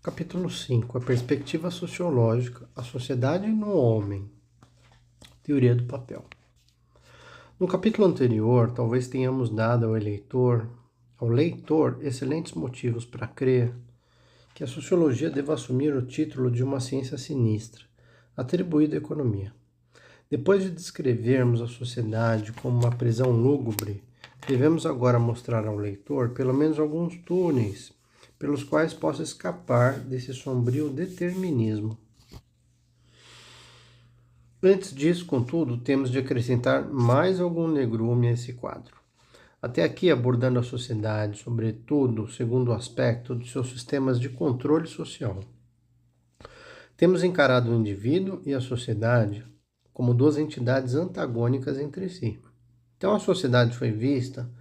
Capítulo 5. A perspectiva sociológica, a sociedade no homem. Teoria do papel. No capítulo anterior, talvez tenhamos dado ao leitor, excelentes motivos para crer que a sociologia deva assumir o título de uma ciência sinistra, atribuída à economia. Depois de descrevermos a sociedade como uma prisão lúgubre, devemos agora mostrar ao leitor pelo menos alguns túneis pelos quais possa escapar desse sombrio determinismo. Antes disso, contudo, temos de acrescentar mais algum negrume a esse quadro. Até aqui, abordando a sociedade, sobretudo segundo o aspecto de seus sistemas de controle social. Temos encarado o indivíduo e a sociedade como duas entidades antagônicas entre si. Então, a sociedade foi vista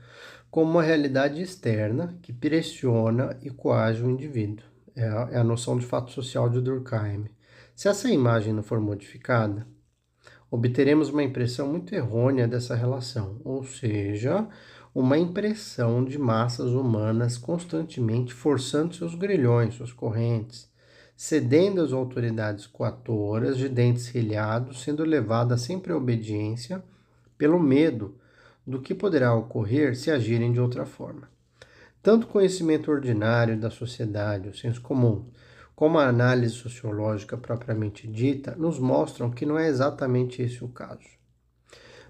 como uma realidade externa que pressiona e coage o indivíduo. É a noção de fato social de Durkheim. Se essa imagem não for modificada, obteremos uma impressão muito errônea dessa relação, ou seja, uma impressão de massas humanas constantemente forçando seus grilhões, suas correntes, cedendo às autoridades coatoras de dentes rilhados, sendo levadas sempre à obediência pelo medo do que poderá ocorrer se agirem de outra forma. Tanto o conhecimento ordinário da sociedade, o senso comum, como a análise sociológica propriamente dita, nos mostram que não é exatamente esse o caso.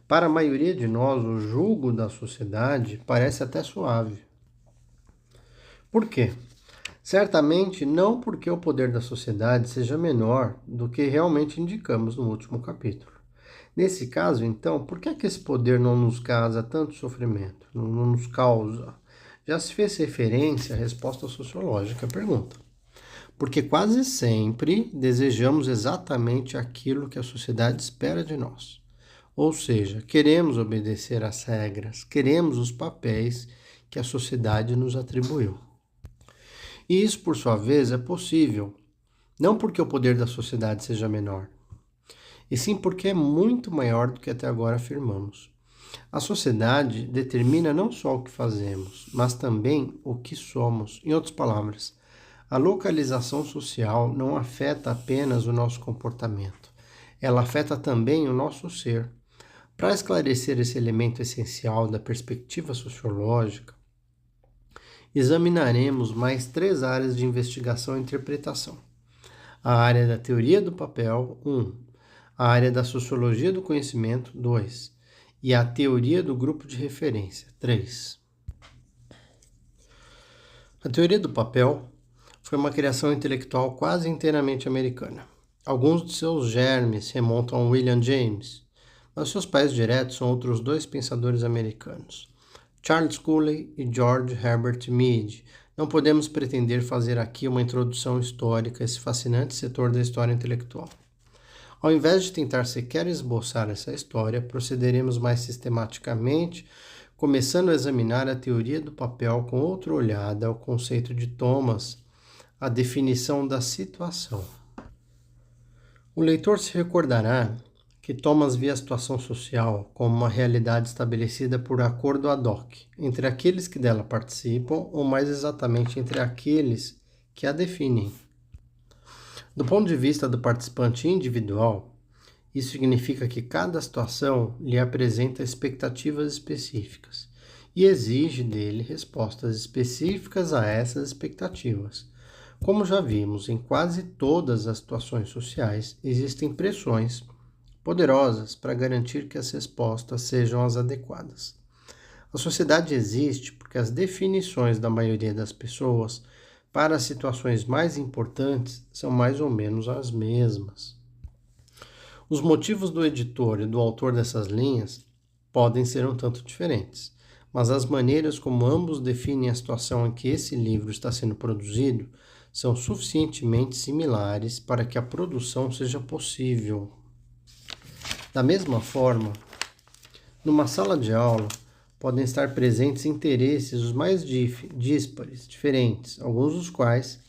Para a maioria de nós, o jugo da sociedade parece até suave. Por quê? Certamente não porque o poder da sociedade seja menor do que realmente indicamos no último capítulo. Nesse caso, então, por que esse poder não nos causa tanto sofrimento? Não nos causa? Já se fez referência à resposta sociológica à pergunta. Porque quase sempre desejamos exatamente aquilo que a sociedade espera de nós. Ou seja, queremos obedecer às regras, queremos os papéis que a sociedade nos atribuiu. E isso, por sua vez, é possível, não porque o poder da sociedade seja menor, e sim porque é muito maior do que até agora afirmamos. A sociedade determina não só o que fazemos, mas também o que somos. Em outras palavras, a localização social não afeta apenas o nosso comportamento, ela afeta também o nosso ser. Para esclarecer esse elemento essencial da perspectiva sociológica, examinaremos mais 3 áreas de investigação e interpretação. A área da teoria do papel, 1. A área da sociologia do conhecimento, 2. E a teoria do grupo de referência, 3. A teoria do papel foi uma criação intelectual quase inteiramente americana. Alguns de seus germes remontam a William James, mas seus pais diretos são outros 2 pensadores americanos, Charles Cooley e George Herbert Mead. Não podemos pretender fazer aqui uma introdução histórica a esse fascinante setor da história intelectual. Ao invés de tentar sequer esboçar essa história, procederemos mais sistematicamente, começando a examinar a teoria do papel com outra olhada ao conceito de Thomas, a definição da situação. O leitor se recordará que Thomas via a situação social como uma realidade estabelecida por acordo ad hoc entre aqueles que dela participam, ou mais exatamente entre aqueles que a definem. Do ponto de vista do participante individual, isso significa que cada situação lhe apresenta expectativas específicas e exige dele respostas específicas a essas expectativas. Como já vimos, em quase todas as situações sociais existem pressões poderosas para garantir que as respostas sejam as adequadas. A sociedade existe porque as definições da maioria das pessoas para as situações mais importantes são mais ou menos as mesmas. Os motivos do editor e do autor dessas linhas podem ser um tanto diferentes, mas as maneiras como ambos definem a situação em que esse livro está sendo produzido são suficientemente similares para que a produção seja possível. Da mesma forma, numa sala de aula podem estar presentes interesses os mais díspares, diferentes, alguns dos quais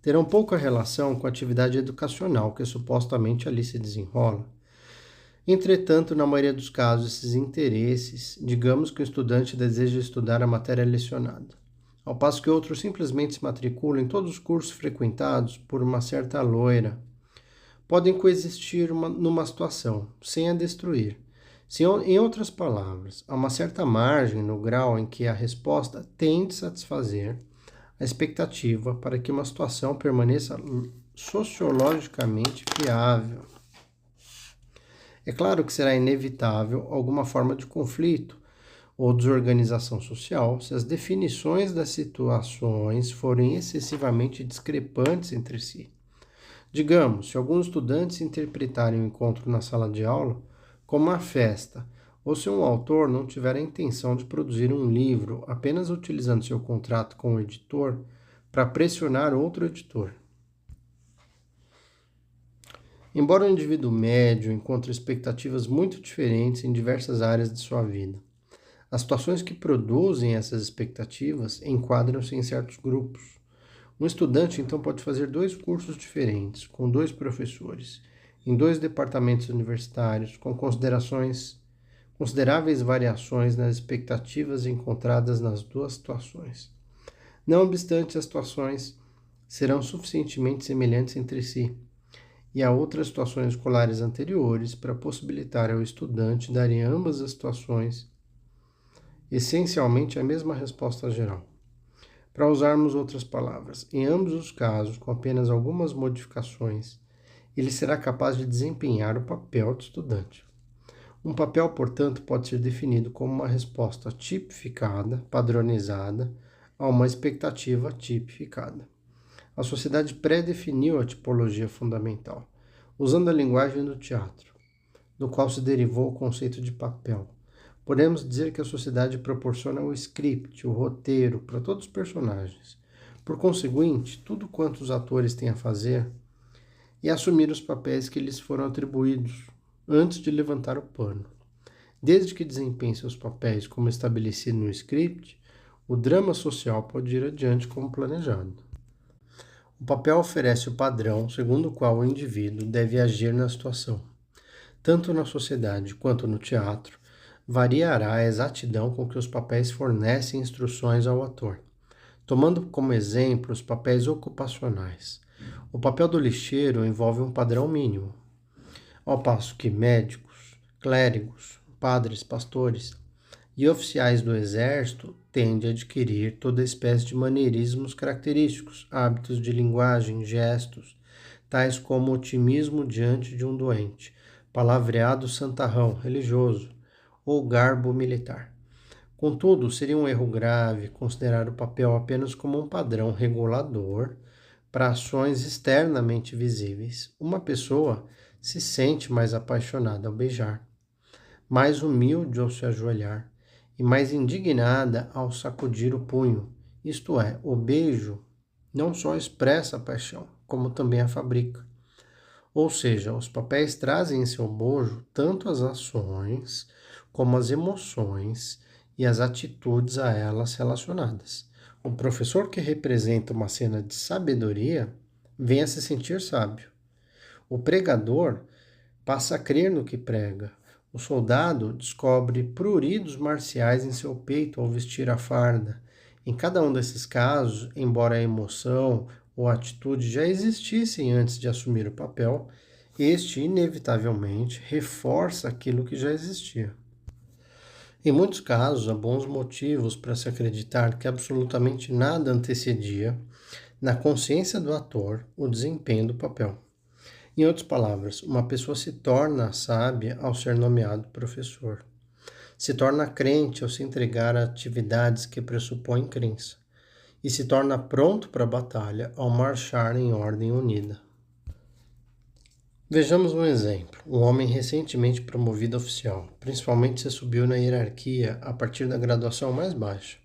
terão pouca relação com a atividade educacional que supostamente ali se desenrola. Entretanto, na maioria dos casos, esses interesses, digamos que o estudante deseja estudar a matéria lecionada. ao passo que outros simplesmente se matriculam em todos os cursos frequentados por uma certa loira. Podem coexistir numa situação, sem a destruir. Se, em outras palavras, há uma certa margem no grau em que a resposta tende a satisfazer a expectativa para que uma situação permaneça sociologicamente viável. É claro que será inevitável alguma forma de conflito ou desorganização social se as definições das situações forem excessivamente discrepantes entre si. Digamos, se alguns estudantes interpretarem o encontro na sala de aula como uma festa, ou se um autor não tiver a intenção de produzir um livro apenas utilizando seu contrato com o editor para pressionar outro editor. Embora o indivíduo médio encontre expectativas muito diferentes em diversas áreas de sua vida, as situações que produzem essas expectativas enquadram-se em certos grupos. Um estudante, então, pode fazer 2 cursos diferentes, com 2 professores, em 2 departamentos universitários, com consideráveis variações nas expectativas encontradas nas 2 situações. Não obstante, as situações serão suficientemente semelhantes entre si e a outras situações escolares anteriores para possibilitar ao estudante dar em ambas as situações essencialmente a mesma resposta geral. Para usarmos outras palavras, em ambos os casos, com apenas algumas modificações, ele será capaz de desempenhar o papel de estudante. Um papel, portanto, pode ser definido como uma resposta tipificada, padronizada, a uma expectativa tipificada. A sociedade pré-definiu a tipologia fundamental, usando a linguagem do teatro, do qual se derivou o conceito de papel. Podemos dizer que a sociedade proporciona o script, o roteiro, para todos os personagens. Por conseguinte, tudo quanto os atores têm a fazer é assumir os papéis que lhes foram atribuídos antes de levantar o pano. Desde que desempenhem seus papéis como estabelecido no script, o drama social pode ir adiante como planejado. O papel oferece o padrão segundo o qual o indivíduo deve agir na situação. Tanto na sociedade quanto no teatro, variará a exatidão com que os papéis fornecem instruções ao ator. Tomando como exemplo os papéis ocupacionais. O papel do lixeiro envolve um padrão mínimo, ao passo que médicos, clérigos, padres, pastores e oficiais do exército tendem a adquirir toda espécie de maneirismos característicos, hábitos de linguagem, gestos, tais como otimismo diante de um doente, palavreado santarrão religioso, ou garbo militar. Contudo, seria um erro grave considerar o papel apenas como um padrão regulador para ações externamente visíveis. Uma pessoa se sente mais apaixonada ao beijar, mais humilde ao se ajoelhar e mais indignada ao sacudir o punho. Isto é, o beijo não só expressa a paixão, como também a fabrica. Ou seja, os papéis trazem em seu bojo tanto as ações como as emoções e as atitudes a elas relacionadas. O professor que representa uma cena de sabedoria vem a se sentir sábio. O pregador passa a crer no que prega. O soldado descobre pruridos marciais em seu peito ao vestir a farda. Em cada um desses casos, embora a emoção ou a atitude já existissem antes de assumir o papel, este inevitavelmente reforça aquilo que já existia. Em muitos casos, há bons motivos para se acreditar que absolutamente nada antecedia, na consciência do ator, o desempenho do papel. Em outras palavras, uma pessoa se torna sábia ao ser nomeado professor. Se torna crente ao se entregar a atividades que pressupõem crença. E se torna pronto para a batalha ao marchar em ordem unida. Vejamos um exemplo. Um homem recentemente promovido a oficial, principalmente se subiu na hierarquia a partir da graduação mais baixa.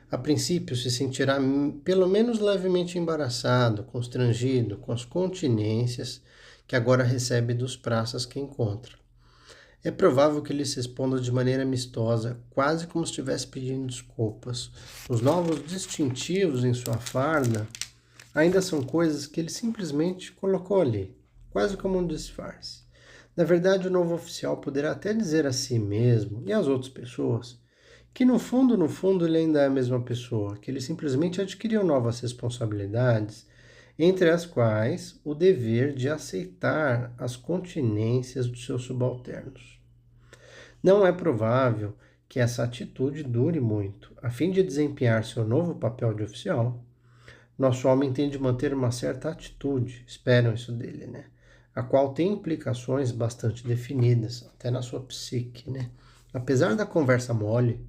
A princípio, se sentirá pelo menos levemente embaraçado, constrangido com as continências que agora recebe dos praças que encontra. É provável que ele se responda de maneira amistosa, quase como se estivesse pedindo desculpas. Os novos distintivos em sua farda ainda são coisas que ele simplesmente colocou ali, quase como um disfarce. Na verdade, o novo oficial poderá até dizer a si mesmo e às outras pessoas que no fundo, ele ainda é a mesma pessoa, que ele simplesmente adquiriu novas responsabilidades, entre as quais o dever de aceitar as continências dos seus subalternos. Não é provável que essa atitude dure muito. A fim de desempenhar seu novo papel de oficial, nosso homem tem de manter uma certa atitude, esperam isso dele, né? A qual tem implicações bastante definidas, até na sua psique, né? Apesar da conversa mole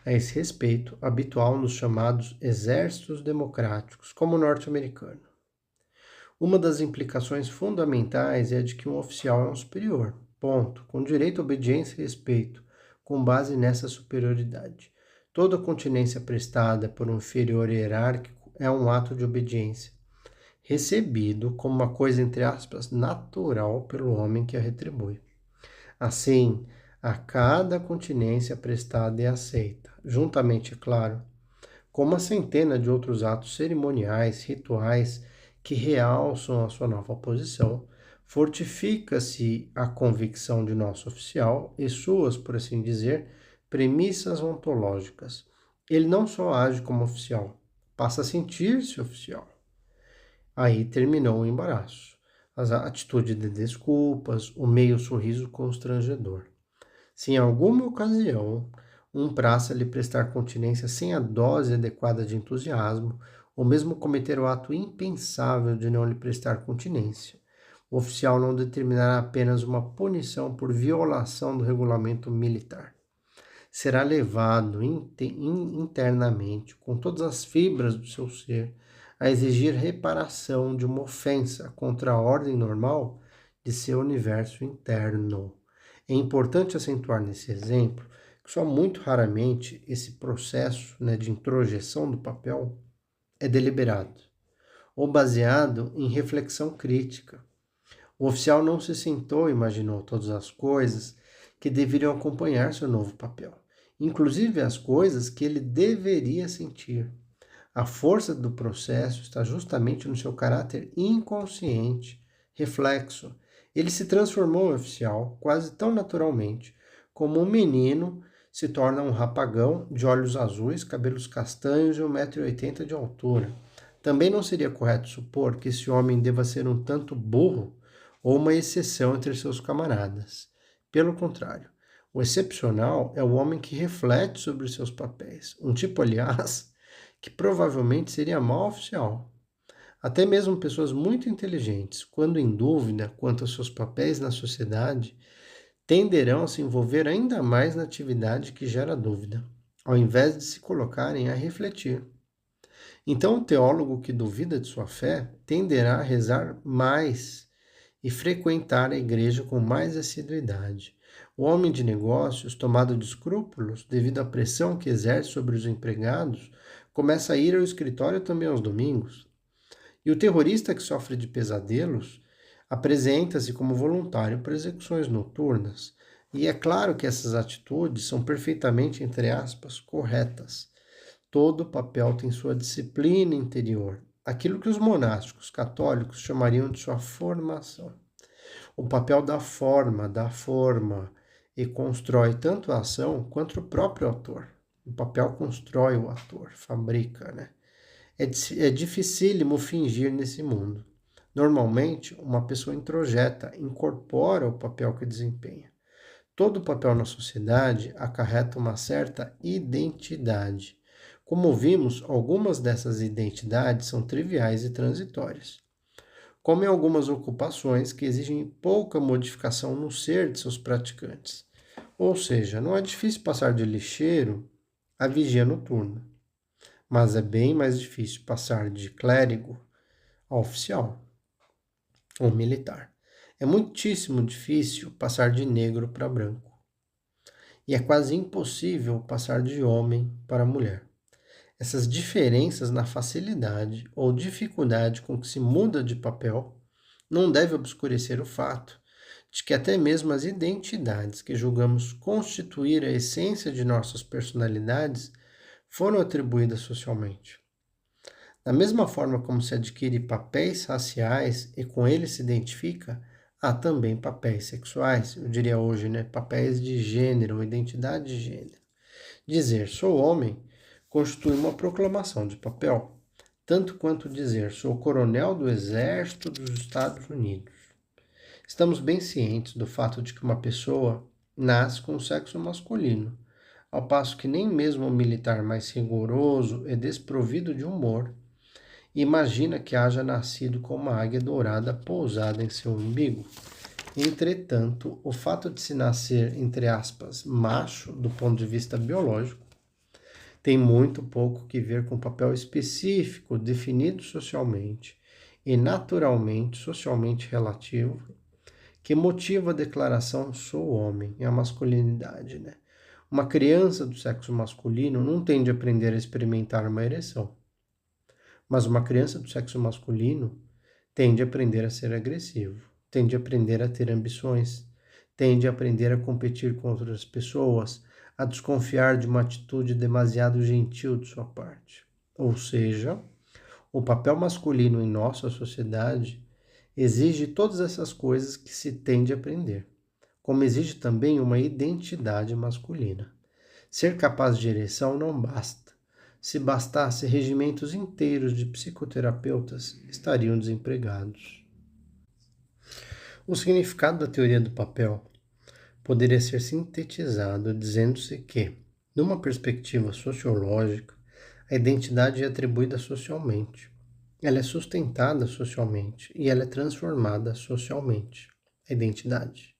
a esse respeito, habitual nos chamados exércitos democráticos, como o norte-americano. Uma das implicações fundamentais é a de que um oficial é um superior, ponto, com direito à obediência e respeito, com base nessa superioridade. Toda continência prestada por um inferior hierárquico é um ato de obediência, recebido como uma coisa, entre aspas, natural pelo homem que a retribui. Assim, a cada continência prestada e aceita, juntamente, é claro, com uma centena de outros atos cerimoniais, rituais, que realçam a sua nova posição, fortifica-se a convicção de nosso oficial e suas, por assim dizer, premissas ontológicas. Ele não só age como oficial, passa a sentir-se oficial. Aí terminou o embaraço. A atitude de desculpas, o meio sorriso constrangedor. Se em alguma ocasião um praça lhe prestar continência sem a dose adequada de entusiasmo, ou mesmo cometer o ato impensável de não lhe prestar continência, o oficial não determinará apenas uma punição por violação do regulamento militar. Será levado internamente, com todas as fibras do seu ser, a exigir reparação de uma ofensa contra a ordem normal de seu universo interno. É importante acentuar nesse exemplo que só muito raramente esse processo, né, de introjeção do papel é deliberado ou baseado em reflexão crítica. O oficial não se sentou e imaginou todas as coisas que deveriam acompanhar seu novo papel, inclusive as coisas que ele deveria sentir. A força do processo está justamente no seu caráter inconsciente, reflexo. Ele se transformou em oficial quase tão naturalmente como um menino se torna um rapagão de olhos azuis, cabelos castanhos e 1,80 m de altura. Também não seria correto supor que esse homem deva ser um tanto burro ou uma exceção entre seus camaradas. Pelo contrário, o excepcional é o homem que reflete sobre os seus papéis, um tipo, aliás, que provavelmente seria mau oficial. Até mesmo pessoas muito inteligentes, quando em dúvida quanto aos seus papéis na sociedade, tenderão a se envolver ainda mais na atividade que gera dúvida, ao invés de se colocarem a refletir. Então, o teólogo que duvida de sua fé tenderá a rezar mais e frequentar a igreja com mais assiduidade. O homem de negócios, tomado de escrúpulos devido à pressão que exerce sobre os empregados, começa a ir ao escritório também aos domingos. E o terrorista que sofre de pesadelos apresenta-se como voluntário para execuções noturnas. E é claro que essas atitudes são perfeitamente, entre aspas, corretas. Todo papel tem sua disciplina interior, aquilo que os monásticos católicos chamariam de sua formação. O papel da forma, e constrói tanto a ação quanto o próprio ator. O papel constrói o ator, fabrica, né? É dificílimo fingir nesse mundo. Normalmente, uma pessoa introjeta, incorpora o papel que desempenha. Todo papel na sociedade acarreta uma certa identidade. Como vimos, algumas dessas identidades são triviais e transitórias, como em algumas ocupações que exigem pouca modificação no ser de seus praticantes. Ou seja, não é difícil passar de lixeiro a vigia noturna, mas é bem mais difícil passar de clérigo a oficial ou militar. É muitíssimo difícil passar de negro para branco. E é quase impossível passar de homem para mulher. Essas diferenças na facilidade ou dificuldade com que se muda de papel não deve obscurecer o fato de que até mesmo as identidades que julgamos constituir a essência de nossas personalidades foram atribuídas socialmente. Da mesma forma como se adquire papéis raciais e com eles se identifica, há também papéis sexuais, eu diria hoje, né? Papéis de gênero, identidade de gênero. Dizer sou homem constitui uma proclamação de papel, tanto quanto dizer sou coronel do Exército dos Estados Unidos. Estamos bem cientes do fato de que uma pessoa nasce com o sexo masculino, ao passo que nem mesmo o militar mais rigoroso é desprovido de humor e imagina que haja nascido com uma águia dourada pousada em seu umbigo. Entretanto, o fato de se nascer, entre aspas, macho do ponto de vista biológico, tem muito pouco que ver com o papel específico definido socialmente e naturalmente, socialmente relativo, que motiva a declaração sou homem, é a masculinidade, né? Uma criança do sexo masculino não tende a aprender a experimentar uma ereção, mas uma criança do sexo masculino tende a aprender a ser agressivo, tende a aprender a ter ambições, tende a aprender a competir com outras pessoas, a desconfiar de uma atitude demasiado gentil de sua parte. Ou seja, o papel masculino em nossa sociedade exige todas essas coisas que se tende a aprender, como exige também uma identidade masculina. Ser capaz de ereção não basta. Se bastasse, regimentos inteiros de psicoterapeutas estariam desempregados. O significado da teoria do papel poderia ser sintetizado dizendo-se que, numa perspectiva sociológica, a identidade é atribuída socialmente. Ela é sustentada socialmente e ela é transformada socialmente. A identidade.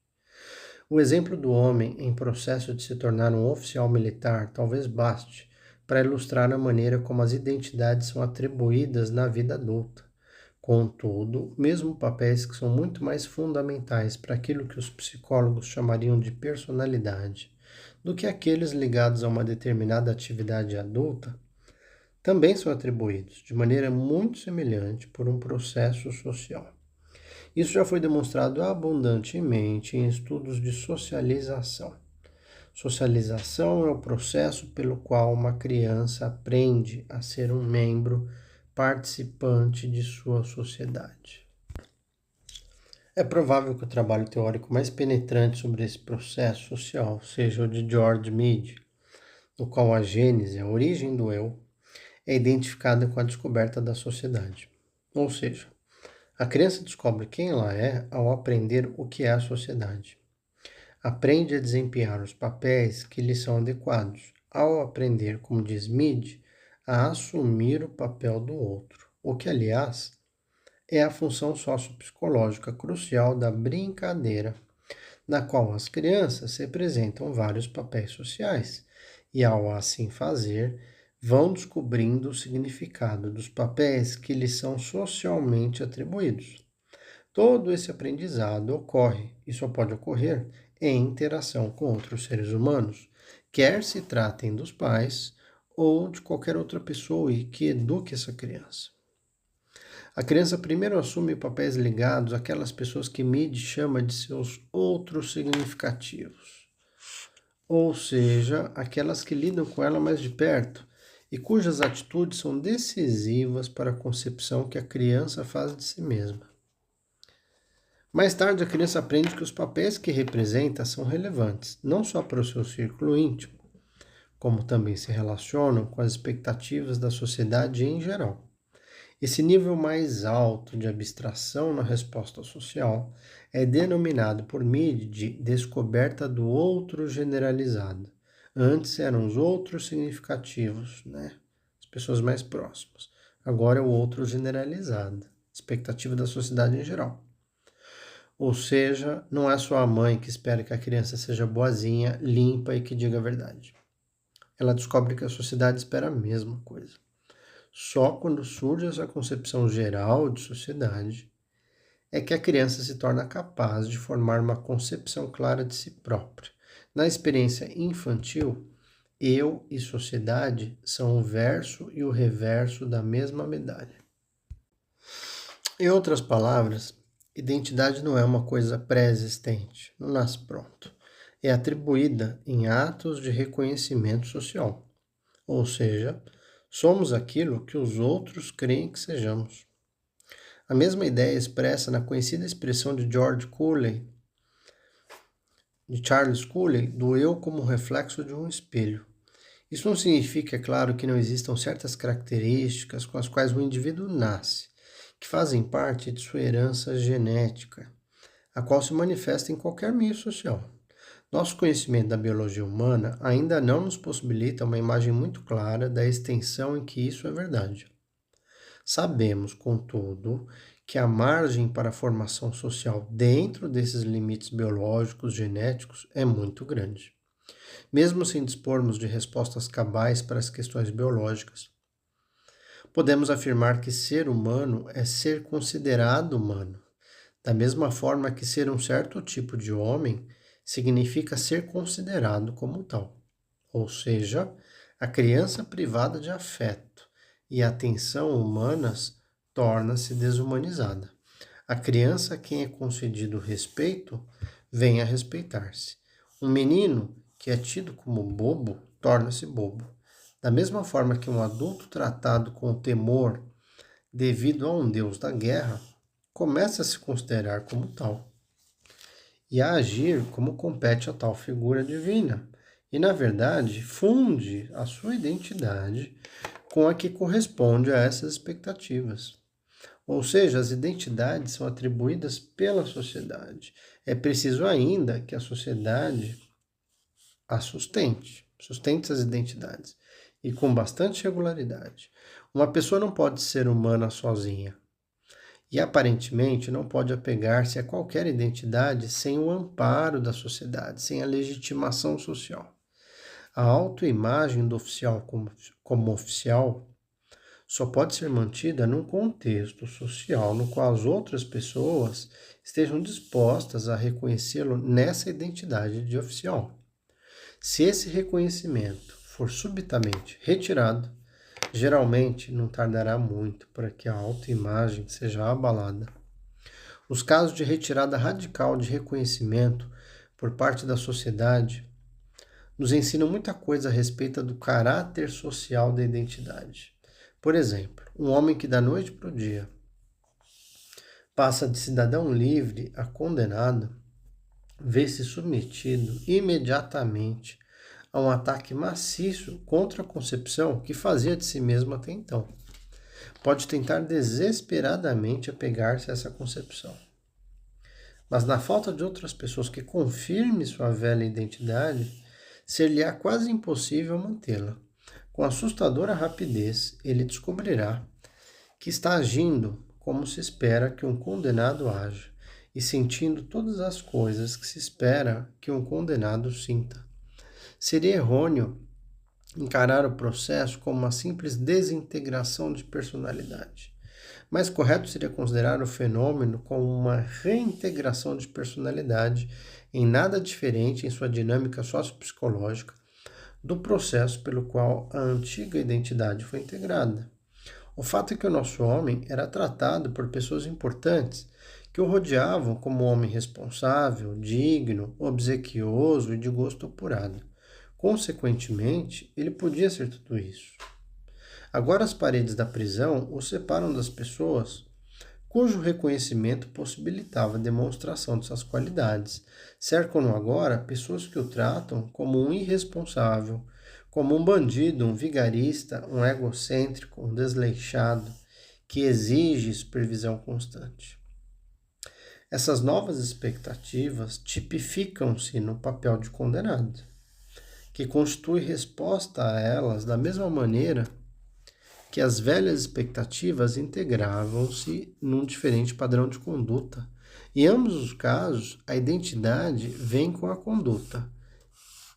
O exemplo do homem em processo de se tornar um oficial militar talvez baste para ilustrar a maneira como as identidades são atribuídas na vida adulta. Contudo, mesmo papéis que são muito mais fundamentais para aquilo que os psicólogos chamariam de personalidade do que aqueles ligados a uma determinada atividade adulta, também são atribuídos de maneira muito semelhante por um processo social. Isso já foi demonstrado abundantemente em estudos de socialização. Socialização é o processo pelo qual uma criança aprende a ser um membro participante de sua sociedade. É provável que o trabalho teórico mais penetrante sobre esse processo social seja o de George Mead, no qual a gênese, a origem do eu, é identificada com a descoberta da sociedade. Ou seja, a criança descobre quem ela é ao aprender o que é a sociedade. Aprende a desempenhar os papéis que lhe são adequados, ao aprender, como diz Mead, a assumir o papel do outro, o que, aliás, é a função sociopsicológica crucial da brincadeira, na qual as crianças representam vários papéis sociais e, ao assim fazer, vão descobrindo o significado dos papéis que lhes são socialmente atribuídos. Todo esse aprendizado ocorre, e só pode ocorrer, em interação com outros seres humanos, quer se tratem dos pais ou de qualquer outra pessoa que eduque essa criança. A criança primeiro assume papéis ligados àquelas pessoas que Mead chama de seus outros significativos, ou seja, aquelas que lidam com ela mais de perto e cujas atitudes são decisivas para a concepção que a criança faz de si mesma. Mais tarde, a criança aprende que os papéis que representa são relevantes, não só para o seu círculo íntimo, como também se relacionam com as expectativas da sociedade em geral. Esse nível mais alto de abstração na resposta social é denominado por Mead de descoberta do outro generalizado. Antes eram os outros significativos, né? As pessoas mais próximas. Agora é o outro generalizado, expectativa da sociedade em geral. Ou seja, não é só a mãe que espera que a criança seja boazinha, limpa e que diga a verdade. Ela descobre que a sociedade espera a mesma coisa. Só quando surge essa concepção geral de sociedade é que a criança se torna capaz de formar uma concepção clara de si própria. Na experiência infantil, eu e sociedade são o verso e o reverso da mesma medalha. Em outras palavras, identidade não é uma coisa pré-existente, não nasce pronto. É atribuída em atos de reconhecimento social. Ou seja, somos aquilo que os outros creem que sejamos. A mesma ideia é expressa na conhecida expressão de Charles Cooley, do eu como reflexo de um espelho. Isso não significa, é claro, que não existam certas características com as quais o indivíduo nasce, que fazem parte de sua herança genética, a qual se manifesta em qualquer meio social. Nosso conhecimento da biologia humana ainda não nos possibilita uma imagem muito clara da extensão em que isso é verdade. Sabemos, contudo, que a margem para a formação social dentro desses limites biológicos genéticos é muito grande. Mesmo sem dispormos de respostas cabais para as questões biológicas, podemos afirmar que ser humano é ser considerado humano, da mesma forma que ser um certo tipo de homem significa ser considerado como tal, ou seja, a criança privada de afeto e atenção humanas torna-se desumanizada. A criança a quem é concedido respeito vem a respeitar-se. Um menino que é tido como bobo torna-se bobo. Da mesma forma que um adulto tratado com temor devido a um deus da guerra começa a se considerar como tal e a agir como compete a tal figura divina, e na verdade funde a sua identidade com a que corresponde a essas expectativas. Ou seja, as identidades são atribuídas pela sociedade. É preciso ainda que a sociedade a sustente essas identidades, e com bastante regularidade. Uma pessoa não pode ser humana sozinha, e aparentemente não pode apegar-se a qualquer identidade sem o amparo da sociedade, sem a legitimação social. A autoimagem do oficial como oficial só pode ser mantida num contexto social no qual as outras pessoas estejam dispostas a reconhecê-lo nessa identidade de oficial. Se esse reconhecimento for subitamente retirado, geralmente não tardará muito para que a autoimagem seja abalada. Os casos de retirada radical de reconhecimento por parte da sociedade nos ensinam muita coisa a respeito do caráter social da identidade. Por exemplo, um homem que da noite para o dia passa de cidadão livre a condenado, vê-se submetido imediatamente a um ataque maciço contra a concepção que fazia de si mesmo até então. Pode tentar desesperadamente apegar-se a essa concepção. Mas na falta de outras pessoas que confirmem sua velha identidade, ser-lhe-á quase impossível mantê-la. Com assustadora rapidez, ele descobrirá que está agindo como se espera que um condenado haja e sentindo todas as coisas que se espera que um condenado sinta. Seria errôneo encarar o processo como uma simples desintegração de personalidade. Mais correto seria considerar o fenômeno como uma reintegração de personalidade em nada diferente em sua dinâmica sociopsicológica do processo pelo qual a antiga identidade foi integrada. O fato é que o nosso homem era tratado por pessoas importantes que o rodeavam como um homem responsável, digno, obsequioso e de gosto apurado. Consequentemente, ele podia ser tudo isso. Agora as paredes da prisão o separam das pessoas cujo reconhecimento possibilitava a demonstração de suas qualidades. Cercam-no agora pessoas que o tratam como um irresponsável, como um bandido, um vigarista, um egocêntrico, um desleixado, que exige supervisão constante. Essas novas expectativas tipificam-se no papel de condenado, que constitui resposta a elas da mesma maneira que as velhas expectativas integravam-se num diferente padrão de conduta. Em ambos os casos, a identidade vem com a conduta.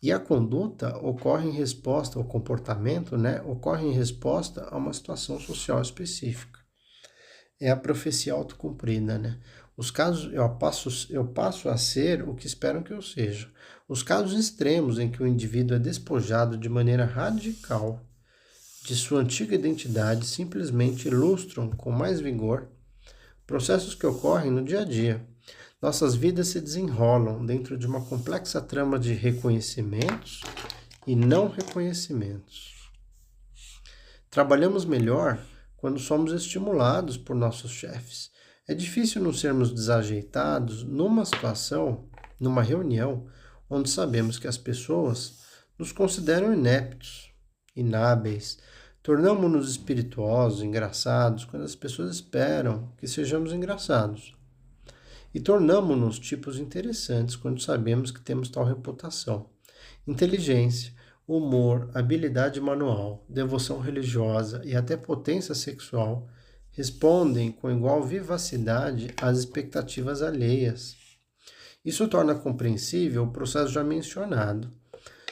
E a conduta ocorre em resposta ao comportamento, ocorre em resposta a uma situação social específica. É a profecia autocumprida, Os casos, eu passo a ser o que esperam que eu seja. Os casos extremos em que o indivíduo é despojado de maneira radical de sua antiga identidade simplesmente ilustram com mais vigor processos que ocorrem no dia a dia. Nossas vidas se desenrolam dentro de uma complexa trama de reconhecimentos e não reconhecimentos. Trabalhamos melhor quando somos estimulados por nossos chefes. É difícil não sermos desajeitados numa situação, numa reunião, onde sabemos que as pessoas nos consideram ineptos. inábeis. Tornamo-nos espirituosos, engraçados, quando as pessoas esperam que sejamos engraçados. E tornamo-nos tipos interessantes quando sabemos que temos tal reputação. Inteligência, humor, habilidade manual, devoção religiosa e até potência sexual respondem com igual vivacidade às expectativas alheias. Isso torna compreensível o processo já mencionado,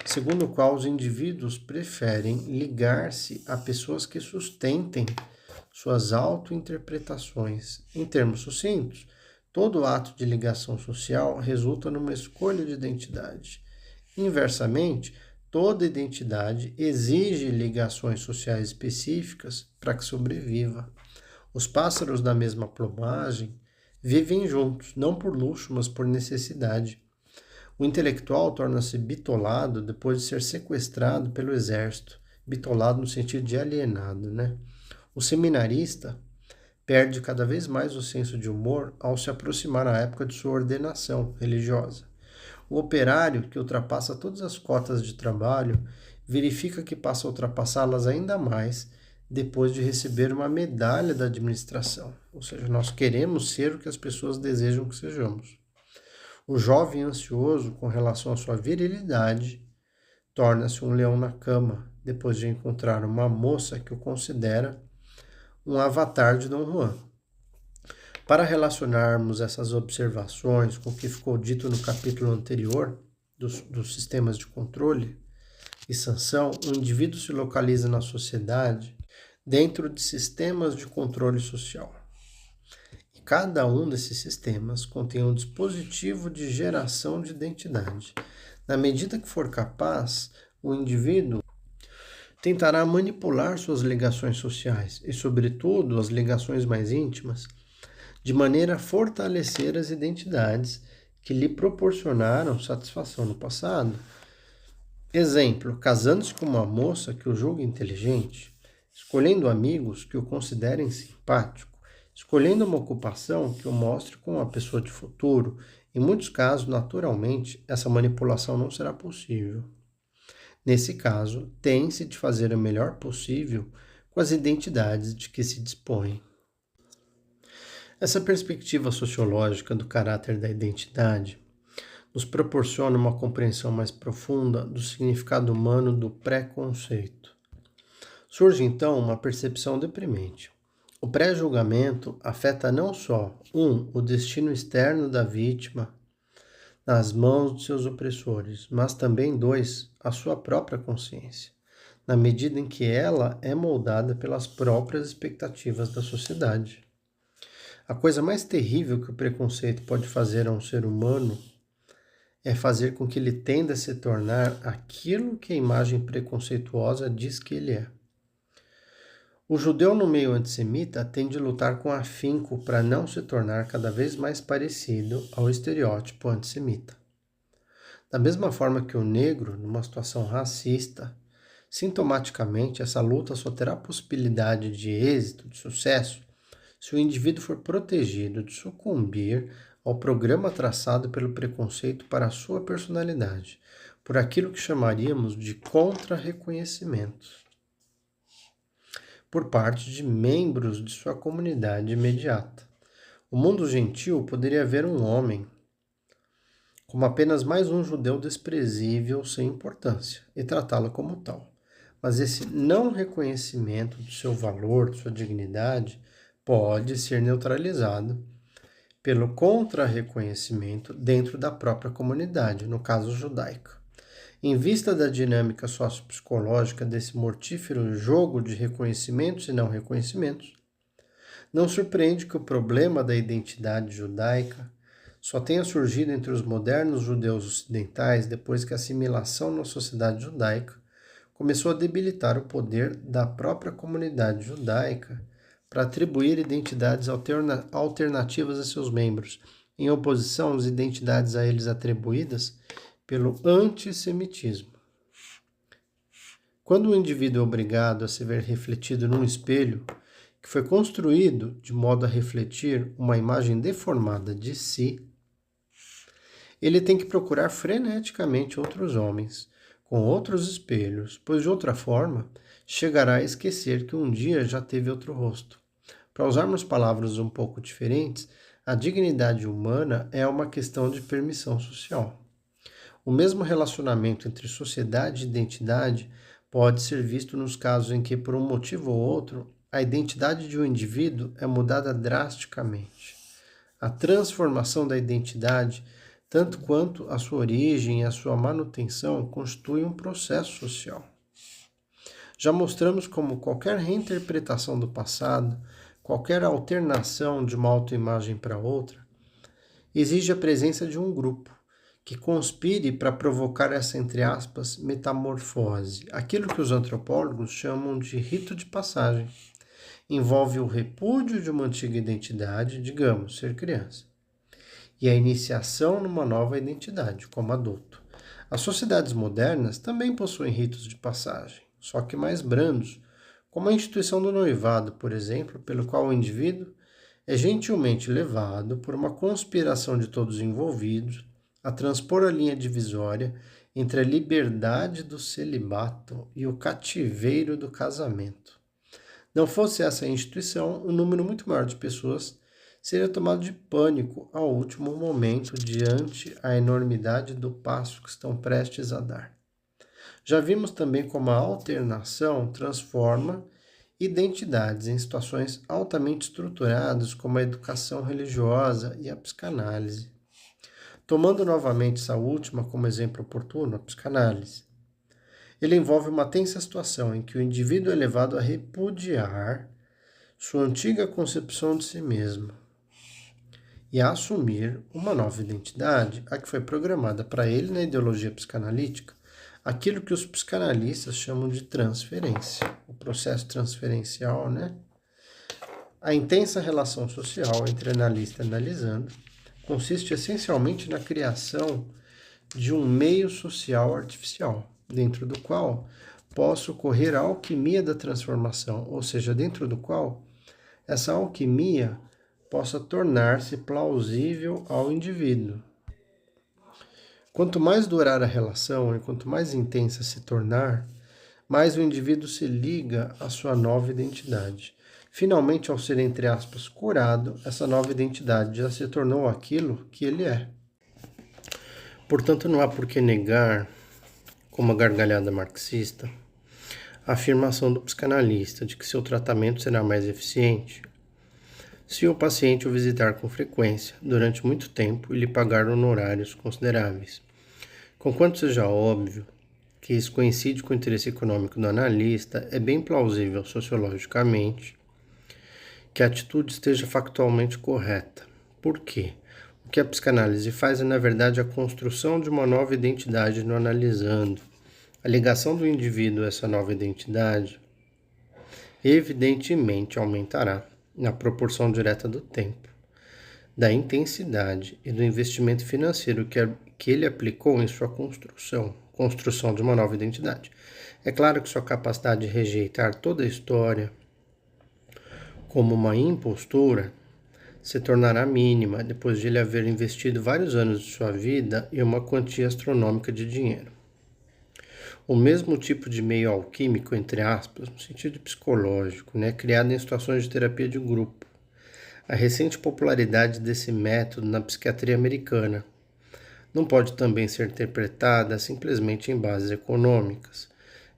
segundo o qual os indivíduos preferem ligar-se a pessoas que sustentem suas autointerpretações. Em termos sucintos, todo ato de ligação social resulta numa escolha de identidade. Inversamente, toda identidade exige ligações sociais específicas para que sobreviva. Os pássaros da mesma plumagem vivem juntos, não por luxo, mas por necessidade. O intelectual torna-se bitolado depois de ser sequestrado pelo exército, bitolado no sentido de alienado, né? O seminarista perde cada vez mais o senso de humor ao se aproximar à época de sua ordenação religiosa. O operário, que ultrapassa todas as cotas de trabalho, verifica que passa a ultrapassá-las ainda mais depois de receber uma medalha da administração. Ou seja, nós queremos ser o que as pessoas desejam que sejamos. O jovem ansioso com relação à sua virilidade torna-se um leão na cama depois de encontrar uma moça que o considera um avatar de Dom Juan. Para relacionarmos essas observações com o que ficou dito no capítulo anterior dos sistemas de controle e sanção, o indivíduo se localiza na sociedade dentro de sistemas de controle social. E cada um desses sistemas contém um dispositivo de geração de identidade. Na medida que for capaz, o indivíduo tentará manipular suas ligações sociais e, sobretudo, as ligações mais íntimas, de maneira a fortalecer as identidades que lhe proporcionaram satisfação no passado. Exemplo, casando-se com uma moça que o julga inteligente, escolhendo amigos que o considerem simpático, escolhendo uma ocupação que o mostre como uma pessoa de futuro. Em muitos casos, naturalmente, essa manipulação não será possível. Nesse caso, tem-se de fazer o melhor possível com as identidades de que se dispõe. Essa perspectiva sociológica do caráter da identidade nos proporciona uma compreensão mais profunda do significado humano do preconceito. Surge então uma percepção deprimente. O pré-julgamento afeta não só, o destino externo da vítima nas mãos de seus opressores, mas também, a sua própria consciência, na medida em que ela é moldada pelas próprias expectativas da sociedade. A coisa mais terrível que o preconceito pode fazer a um ser humano é fazer com que ele tenda a se tornar aquilo que a imagem preconceituosa diz que ele é. O judeu no meio antissemita tem de lutar com afinco para não se tornar cada vez mais parecido ao estereótipo antissemita. Da mesma forma que o negro, numa situação racista, sintomaticamente essa luta só terá possibilidade de êxito, de sucesso, se o indivíduo for protegido de sucumbir ao programa traçado pelo preconceito para a sua personalidade, por aquilo que chamaríamos de contra-reconhecimento por parte de membros de sua comunidade imediata. O mundo gentil poderia ver um homem como apenas mais um judeu desprezível sem importância e tratá-lo como tal. Mas esse não reconhecimento do seu valor, de sua dignidade, pode ser neutralizado pelo contra-reconhecimento dentro da própria comunidade, no caso judaica. Em vista da dinâmica sociopsicológica desse mortífero jogo de reconhecimentos e não reconhecimentos, não surpreende que o problema da identidade judaica só tenha surgido entre os modernos judeus ocidentais depois que a assimilação na sociedade judaica começou a debilitar o poder da própria comunidade judaica para atribuir identidades alternativas a seus membros, em oposição às identidades a eles atribuídas pelo antissemitismo. Quando o indivíduo é obrigado a se ver refletido num espelho que foi construído de modo a refletir uma imagem deformada de si, ele tem que procurar freneticamente outros homens, com outros espelhos, pois de outra forma chegará a esquecer que um dia já teve outro rosto. Para usarmos palavras um pouco diferentes, a dignidade humana é uma questão de permissão social. O mesmo relacionamento entre sociedade e identidade pode ser visto nos casos em que, por um motivo ou outro, a identidade de um indivíduo é mudada drasticamente. A transformação da identidade, tanto quanto a sua origem e a sua manutenção, constitui um processo social. Já mostramos como qualquer reinterpretação do passado, qualquer alternação de uma autoimagem para outra, exige a presença de um grupo que conspire para provocar essa, entre aspas, metamorfose. Aquilo que os antropólogos chamam de rito de passagem. Envolve o repúdio de uma antiga identidade, digamos, ser criança, e a iniciação numa nova identidade, como adulto. As sociedades modernas também possuem ritos de passagem, só que mais brandos, como a instituição do noivado, por exemplo, pelo qual o indivíduo é gentilmente levado por uma conspiração de todos os envolvidos a transpor a linha divisória entre a liberdade do celibato e o cativeiro do casamento. Não fosse essa instituição, um número muito maior de pessoas seria tomado de pânico ao último momento diante a enormidade do passo que estão prestes a dar. Já vimos também como a alternação transforma identidades em situações altamente estruturadas, como a educação religiosa e a psicanálise. Tomando novamente essa última como exemplo oportuno, a psicanálise. Ele envolve uma tensa situação em que o indivíduo é levado a repudiar sua antiga concepção de si mesmo e a assumir uma nova identidade, a que foi programada para ele na ideologia psicanalítica, aquilo que os psicanalistas chamam de transferência, o processo transferencial, né? A intensa relação social entre analista e analisando consiste essencialmente na criação de um meio social artificial, dentro do qual possa ocorrer a alquimia da transformação, ou seja, dentro do qual essa alquimia possa tornar-se plausível ao indivíduo. Quanto mais durar a relação e quanto mais intensa se tornar, mais o indivíduo se liga à sua nova identidade. Finalmente, ao ser, entre aspas, curado, essa nova identidade já se tornou aquilo que ele é. Portanto, não há por que negar, como a gargalhada marxista, a afirmação do psicanalista de que seu tratamento será mais eficiente se o paciente o visitar com frequência, durante muito tempo, e lhe pagar honorários consideráveis. Conquanto seja óbvio que isso coincide com o interesse econômico do analista, é bem plausível sociologicamente que a atitude esteja factualmente correta. Por quê? O que a psicanálise faz é, na verdade, a construção de uma nova identidade no analisando. A ligação do indivíduo a essa nova identidade evidentemente aumentará na proporção direta do tempo, da intensidade e do investimento financeiro que ele aplicou em sua construção de uma nova identidade. É claro que sua capacidade de rejeitar toda a história como uma impostura se tornará mínima depois de ele haver investido vários anos de sua vida e uma quantia astronômica de dinheiro. O mesmo tipo de meio alquímico, entre aspas, no sentido psicológico, criado em situações de terapia de grupo. A recente popularidade desse método na psiquiatria americana não pode também ser interpretada simplesmente em bases econômicas.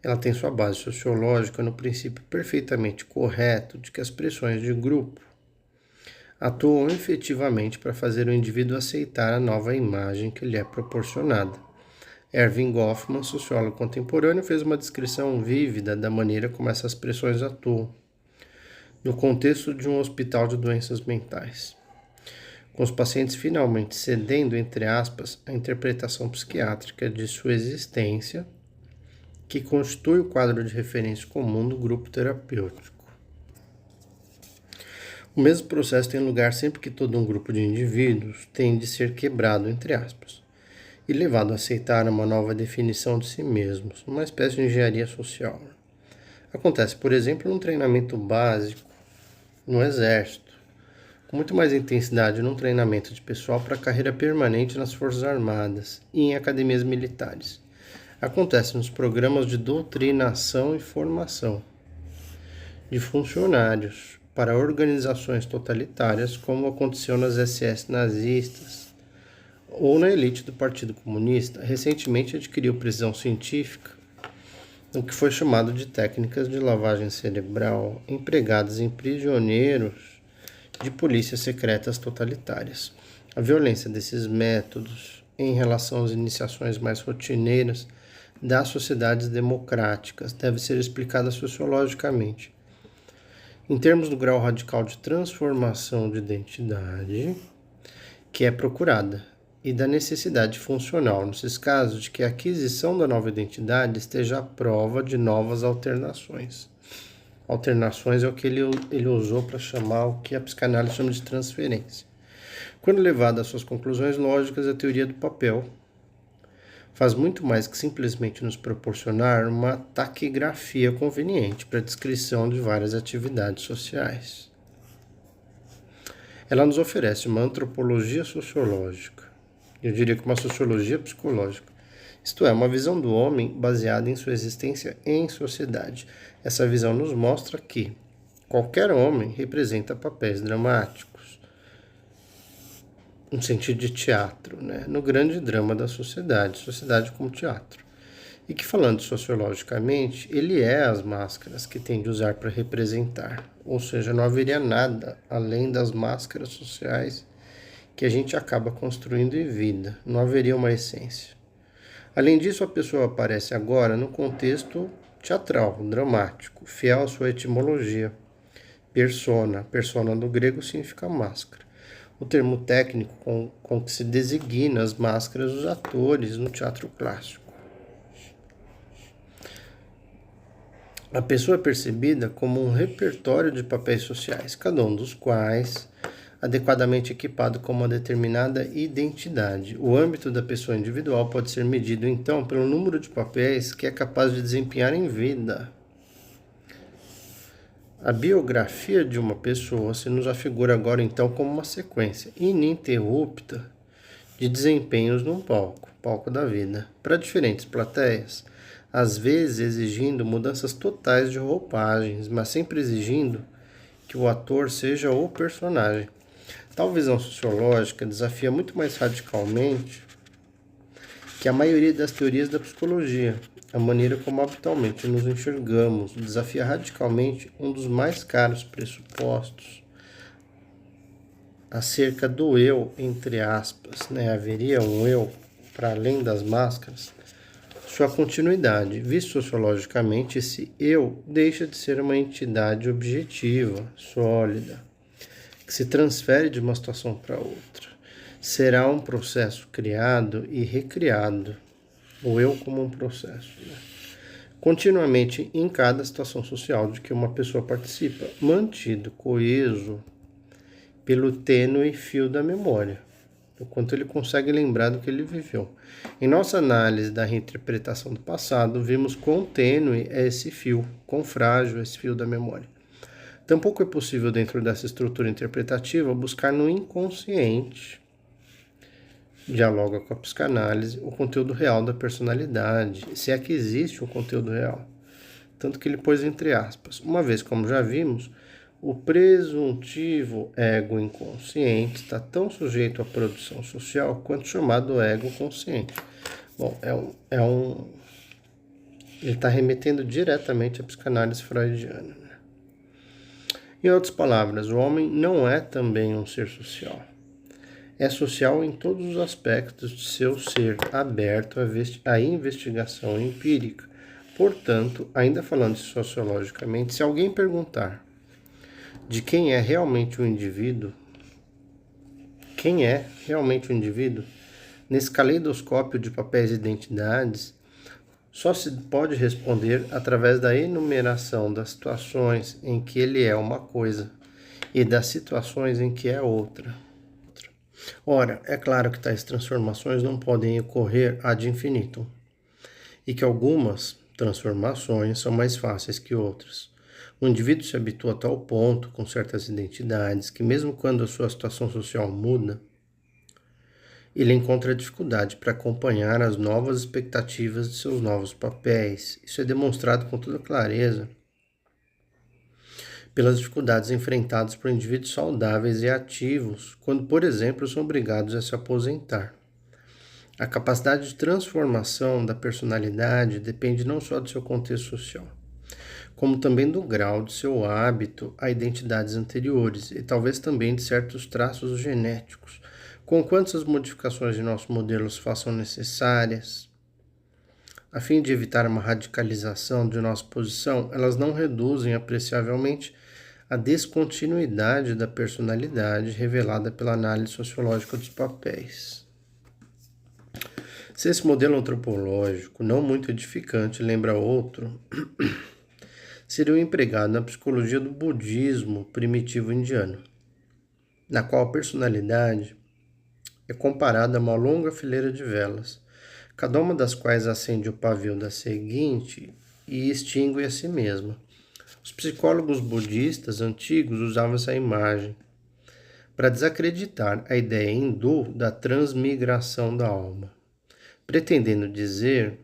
Ela tem sua base sociológica no princípio perfeitamente correto de que as pressões de grupo atuam efetivamente para fazer o indivíduo aceitar a nova imagem que lhe é proporcionada. Erving Goffman, sociólogo contemporâneo, fez uma descrição vívida da maneira como essas pressões atuam no contexto de um hospital de doenças mentais, com os pacientes finalmente cedendo, entre aspas, a interpretação psiquiátrica de sua existência, que constitui o quadro de referência comum do grupo terapêutico. O mesmo processo tem lugar sempre que todo um grupo de indivíduos tem de ser quebrado, entre aspas, e levado a aceitar uma nova definição de si mesmos, uma espécie de engenharia social. Acontece, por exemplo, num treinamento básico no Exército, com muito mais intensidade num treinamento de pessoal para carreira permanente nas Forças Armadas e em academias militares. acontece nos programas de doutrinação e formação de funcionários para organizações totalitárias, como aconteceu nas SS nazistas ou na elite do Partido Comunista. Recentemente adquiriu prisão científica, o que foi chamado de técnicas de lavagem cerebral, empregadas em prisioneiros de polícias secretas totalitárias. A violência desses métodos em relação às iniciações mais rotineiras das sociedades democráticas deve ser explicada sociologicamente, em termos do grau radical de transformação de identidade que é procurada, e da necessidade funcional, nesses casos, de que a aquisição da nova identidade esteja à prova de novas alternações. Alternações é o que ele usou para chamar o que a psicanálise chama de transferência. Quando levada às suas conclusões lógicas, a teoria do papel faz muito mais que simplesmente nos proporcionar uma taquigrafia conveniente para a descrição de várias atividades sociais. Ela nos oferece uma antropologia sociológica, eu diria que uma sociologia psicológica, isto é, uma visão do homem baseada em sua existência em sociedade. Essa visão nos mostra que qualquer homem representa papéis dramáticos, no sentido de teatro, no grande drama da sociedade como teatro. E que, falando sociologicamente, ele é as máscaras que tem de usar para representar. Ou seja, não haveria nada além das máscaras sociais que a gente acaba construindo em vida. Não haveria uma essência. Além disso, a pessoa aparece agora no contexto teatral, dramático, fiel à sua etimologia. Persona. Persona do grego significa máscara. O termo técnico com que se designa as máscaras dos atores no teatro clássico. A pessoa é percebida como um repertório de papéis sociais, cada um dos quais adequadamente equipado com uma determinada identidade. O âmbito da pessoa individual pode ser medido, então, pelo número de papéis que é capaz de desempenhar em vida. A biografia de uma pessoa se nos afigura agora, então, como uma sequência ininterrupta de desempenhos num palco da vida, para diferentes plateias, às vezes exigindo mudanças totais de roupagens, mas sempre exigindo que o ator seja o personagem. Tal visão sociológica desafia muito mais radicalmente que a maioria das teorias da psicologia, a maneira como habitualmente nos enxergamos, desafia radicalmente um dos mais caros pressupostos acerca do eu, entre aspas, haveria um eu para além das máscaras, sua continuidade. Visto sociologicamente, esse eu deixa de ser uma entidade objetiva, sólida, que se transfere de uma situação para outra. Será um processo criado e recriado, o eu como um processo, continuamente em cada situação social de que uma pessoa participa, mantido coeso pelo tênue fio da memória, o quanto ele consegue lembrar do que ele viveu. Em nossa análise da reinterpretação do passado, vimos quão tênue é esse fio, quão frágil é esse fio da memória. Tampouco é possível, dentro dessa estrutura interpretativa, buscar no inconsciente, dialoga com a psicanálise, o conteúdo real da personalidade, se é que existe um conteúdo real. Tanto que ele pôs entre aspas, uma vez como já vimos, o presuntivo ego inconsciente está tão sujeito à produção social quanto o chamado ego consciente. Bom, ele está remetendo diretamente à psicanálise freudiana. Em outras palavras, o homem não é também um ser social. É social em todos os aspectos de seu ser, aberto à investigação empírica. Portanto, ainda falando sociologicamente, se alguém perguntar de quem é realmente o indivíduo, nesse caleidoscópio de papéis e identidades, só se pode responder através da enumeração das situações em que ele é uma coisa e das situações em que é outra. Ora, é claro que tais transformações não podem ocorrer ad infinitum, e que algumas transformações são mais fáceis que outras. O indivíduo se habitua a tal ponto com certas identidades que, mesmo quando a sua situação social muda, Ele encontra dificuldade para acompanhar as novas expectativas de seus novos papéis. Isso é demonstrado com toda clareza pelas dificuldades enfrentadas por indivíduos saudáveis e ativos, quando, por exemplo, são obrigados a se aposentar. A capacidade de transformação da personalidade depende não só do seu contexto social, como também do grau de seu hábito a identidades anteriores e talvez também de certos traços genéticos, conquanto essas modificações de nosso modelo se façam necessárias. A fim de evitar uma radicalização de nossa posição, elas não reduzem apreciavelmente a descontinuidade da personalidade revelada pela análise sociológica dos papéis. Se esse modelo antropológico, não muito edificante, lembra outro, seria o empregado na psicologia do budismo primitivo indiano, na qual a personalidade é comparada a uma longa fileira de velas, cada uma das quais acende o pavio da seguinte e extingue a si mesma. Os psicólogos budistas antigos usavam essa imagem para desacreditar a ideia hindu da transmigração da alma, pretendendo dizer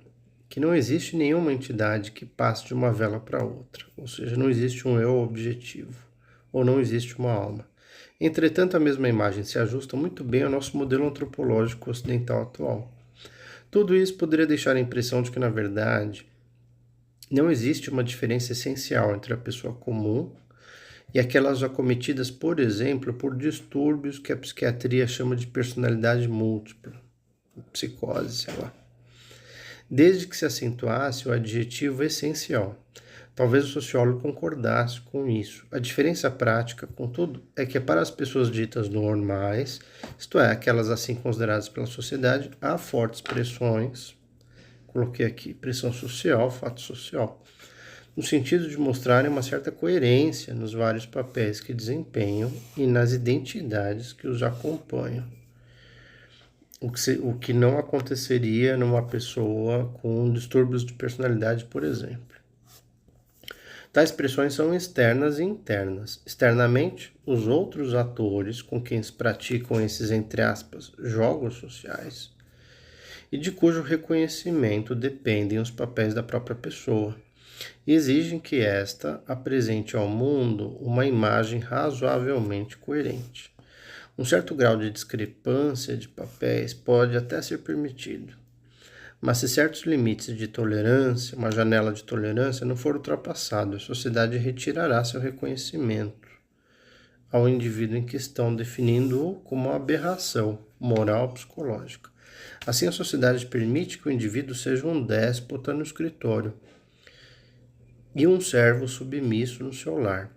que não existe nenhuma entidade que passe de uma vela para outra, ou seja, não existe um eu objetivo, ou não existe uma alma. Entretanto, a mesma imagem se ajusta muito bem ao nosso modelo antropológico ocidental atual. Tudo isso poderia deixar a impressão de que, na verdade, não existe uma diferença essencial entre a pessoa comum e aquelas acometidas, por exemplo, por distúrbios que a psiquiatria chama de personalidade múltipla, psicose, sei lá. Desde que se acentuasse o adjetivo essencial. Talvez o sociólogo concordasse com isso. A diferença prática, contudo, é que para as pessoas ditas normais, isto é, aquelas assim consideradas pela sociedade, há fortes pressões, coloquei aqui, pressão social, fato social, no sentido de mostrarem uma certa coerência nos vários papéis que desempenham e nas identidades que os acompanham. O que não aconteceria numa pessoa com distúrbios de personalidade, por exemplo. Tais pressões são externas e internas. Externamente, os outros atores com quem se praticam esses, entre aspas, jogos sociais, e de cujo reconhecimento dependem os papéis da própria pessoa, e exigem que esta apresente ao mundo uma imagem razoavelmente coerente. Um certo grau de discrepância de papéis pode até ser permitido, mas se certos limites de tolerância, uma janela de tolerância, não for ultrapassado, a sociedade retirará seu reconhecimento ao indivíduo em questão, definindo-o como uma aberração moral psicológica. Assim, a sociedade permite que o indivíduo seja um déspota no escritório e um servo submisso no seu lar,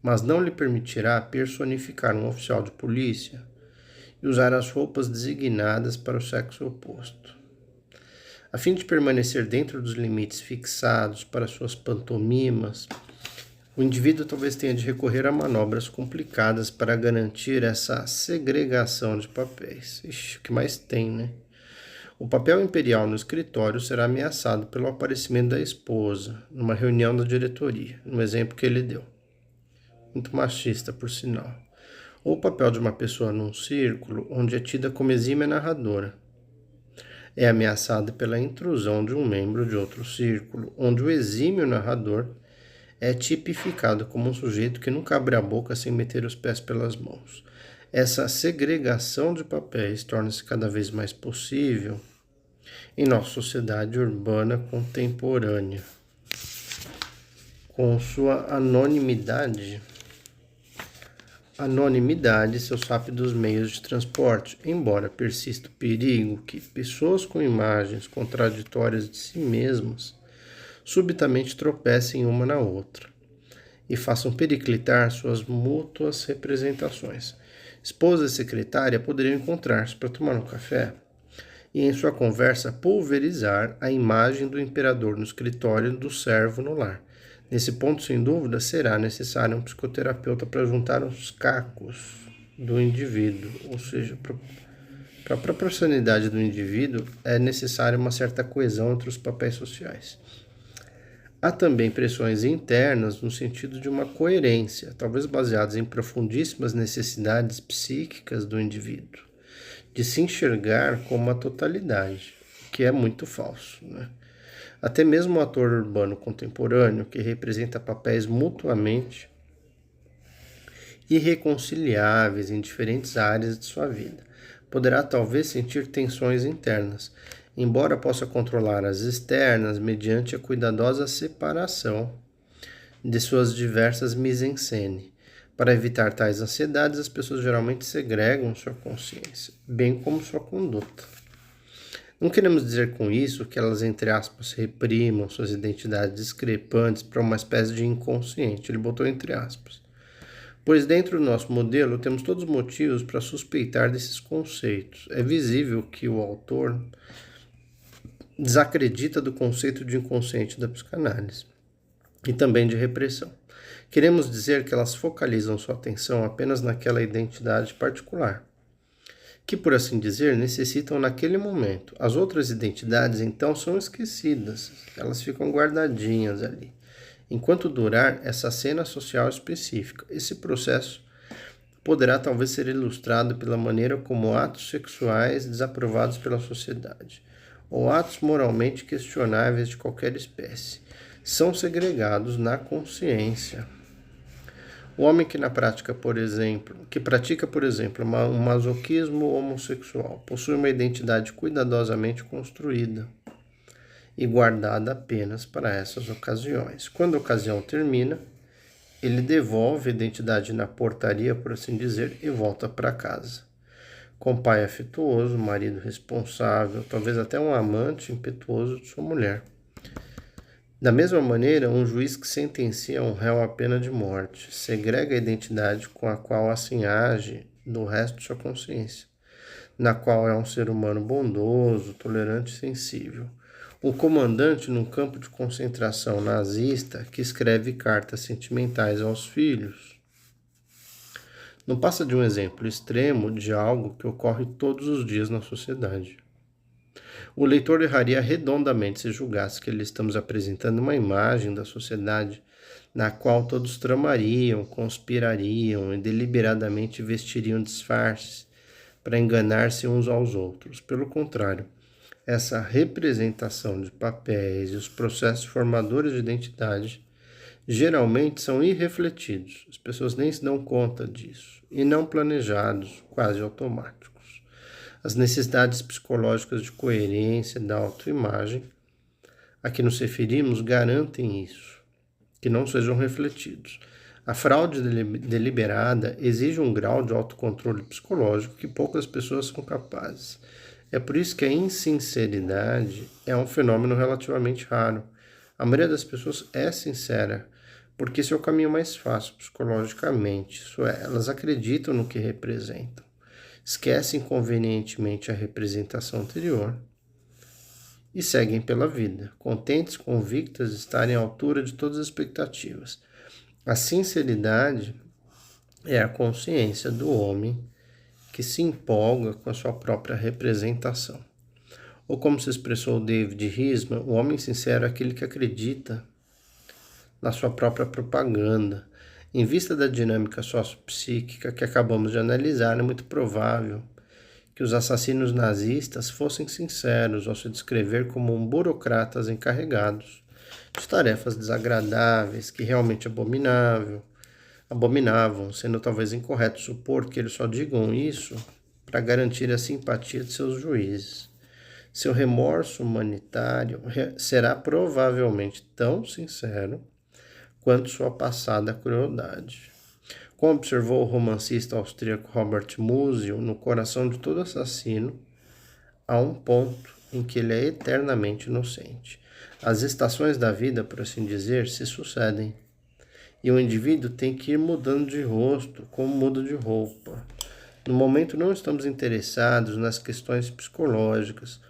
mas não lhe permitirá personificar um oficial de polícia e usar as roupas designadas para o sexo oposto. A fim de permanecer dentro dos limites fixados para suas pantomimas, o indivíduo talvez tenha de recorrer a manobras complicadas para garantir essa segregação de papéis. Ixi, o que mais tem, né? O papel imperial no escritório será ameaçado pelo aparecimento da esposa numa reunião da diretoria, no exemplo que ele deu. Muito machista, por sinal. Ou o papel de uma pessoa num círculo onde é tida como exímia narradora é ameaçado pela intrusão de um membro de outro círculo, onde o exímio narrador é tipificado como um sujeito que nunca abre a boca sem meter os pés pelas mãos. Essa segregação de papéis torna-se cada vez mais possível em nossa sociedade urbana contemporânea. Com sua anonimidade seus rápidos meios de transporte, embora persista o perigo que pessoas com imagens contraditórias de si mesmas subitamente tropecem uma na outra e façam periclitar suas mútuas representações. Esposa e secretária poderiam encontrar-se para tomar um café e, em sua conversa, pulverizar a imagem do imperador no escritório e do servo no lar. Nesse ponto, sem dúvida, será necessário um psicoterapeuta para juntar os cacos do indivíduo, ou seja, para a própria sanidade do indivíduo é necessária uma certa coesão entre os papéis sociais. Há também pressões internas no sentido de uma coerência, talvez baseadas em profundíssimas necessidades psíquicas do indivíduo, de se enxergar como uma totalidade, que é muito falso, né? Até mesmo o ator urbano contemporâneo, que representa papéis mutuamente irreconciliáveis em diferentes áreas de sua vida, poderá talvez sentir tensões internas, embora possa controlar as externas mediante a cuidadosa separação de suas diversas mise-en-scène. Para evitar tais ansiedades, as pessoas geralmente segregam sua consciência, bem como sua conduta. Não queremos dizer com isso que elas, entre aspas, reprimam suas identidades discrepantes para uma espécie de inconsciente. Ele botou entre aspas. Pois dentro do nosso modelo temos todos os motivos para suspeitar desses conceitos. É visível que o autor desacredita do conceito de inconsciente da psicanálise e também de repressão. Queremos dizer que elas focalizam sua atenção apenas naquela identidade particular, que, por assim dizer, necessitam naquele momento. As outras identidades, então, são esquecidas, elas ficam guardadinhas ali, enquanto durar essa cena social específica. Esse processo poderá talvez ser ilustrado pela maneira como atos sexuais desaprovados pela sociedade, ou atos moralmente questionáveis de qualquer espécie, são segregados na consciência. O homem que pratica, por exemplo, um masoquismo homossexual, possui uma identidade cuidadosamente construída e guardada apenas para essas ocasiões. Quando a ocasião termina, ele devolve a identidade na portaria, por assim dizer, e volta para casa. Com pai afetuoso, marido responsável, talvez até um amante impetuoso de sua mulher. Da mesma maneira, um juiz que sentencia um réu à pena de morte segrega a identidade com a qual assim age do resto de sua consciência, na qual é um ser humano bondoso, tolerante e sensível. O comandante num campo de concentração nazista que escreve cartas sentimentais aos filhos não passa de um exemplo extremo de algo que ocorre todos os dias na sociedade. O leitor erraria redondamente se julgasse que lhe estamos apresentando uma imagem da sociedade na qual todos tramariam, conspirariam e deliberadamente vestiriam disfarces para enganar-se uns aos outros. Pelo contrário, essa representação de papéis e os processos formadores de identidade geralmente são irrefletidos. As pessoas nem se dão conta disso, e não planejados, quase automáticos. As necessidades psicológicas de coerência da autoimagem a que nos referimos garantem isso, que não sejam refletidos. A fraude deliberada exige um grau de autocontrole psicológico que poucas pessoas são capazes. É por isso que a insinceridade é um fenômeno relativamente raro. A maioria das pessoas é sincera, porque esse é o caminho mais fácil psicologicamente, isso é, elas acreditam no que representam. Esquecem convenientemente a representação anterior e seguem pela vida, contentes, convictas de estarem à altura de todas as expectativas. A sinceridade é a consciência do homem que se empolga com a sua própria representação. Ou como se expressou David Riesman, o homem sincero é aquele que acredita na sua própria propaganda. Em vista da dinâmica sociopsíquica que acabamos de analisar, é muito provável que os assassinos nazistas fossem sinceros ao se descrever como burocratas encarregados de tarefas desagradáveis que realmente abominavam, sendo talvez incorreto supor que eles só digam isso para garantir a simpatia de seus juízes. Seu remorso humanitário será provavelmente tão sincero quanto sua passada crueldade. Como observou o romancista austríaco Robert Musil, no coração de todo assassino, há um ponto em que ele é eternamente inocente. As estações da vida, por assim dizer, se sucedem, e o indivíduo tem que ir mudando de rosto, como muda de roupa. No momento não estamos interessados nas questões psicológicas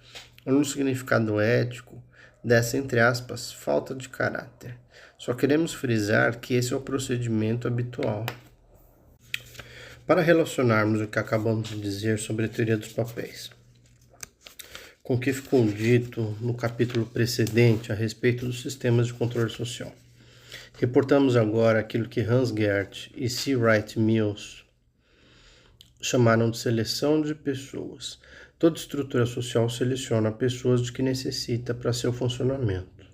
ou no significado ético dessa, entre aspas, falta de caráter. Só queremos frisar que esse é o procedimento habitual. Para relacionarmos o que acabamos de dizer sobre a teoria dos papéis com o que ficou dito no capítulo precedente a respeito dos sistemas de controle social, reportamos agora aquilo que Hans Gert e C. Wright Mills chamaram de seleção de pessoas. Toda estrutura social seleciona pessoas de que necessita para seu funcionamento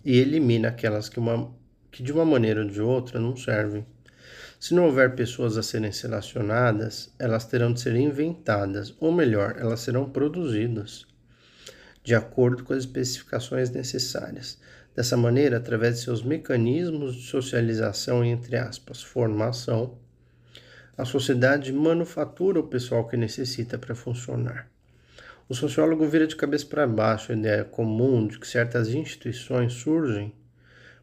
e elimina aquelas que de uma maneira ou de outra não servem. Se não houver pessoas a serem selecionadas, elas terão de ser inventadas, ou melhor, elas serão produzidas de acordo com as especificações necessárias. Dessa maneira, através de seus mecanismos de socialização e, entre aspas, formação, a sociedade manufatura o pessoal que necessita para funcionar. O sociólogo vira de cabeça para baixo a ideia comum de que certas instituições surgem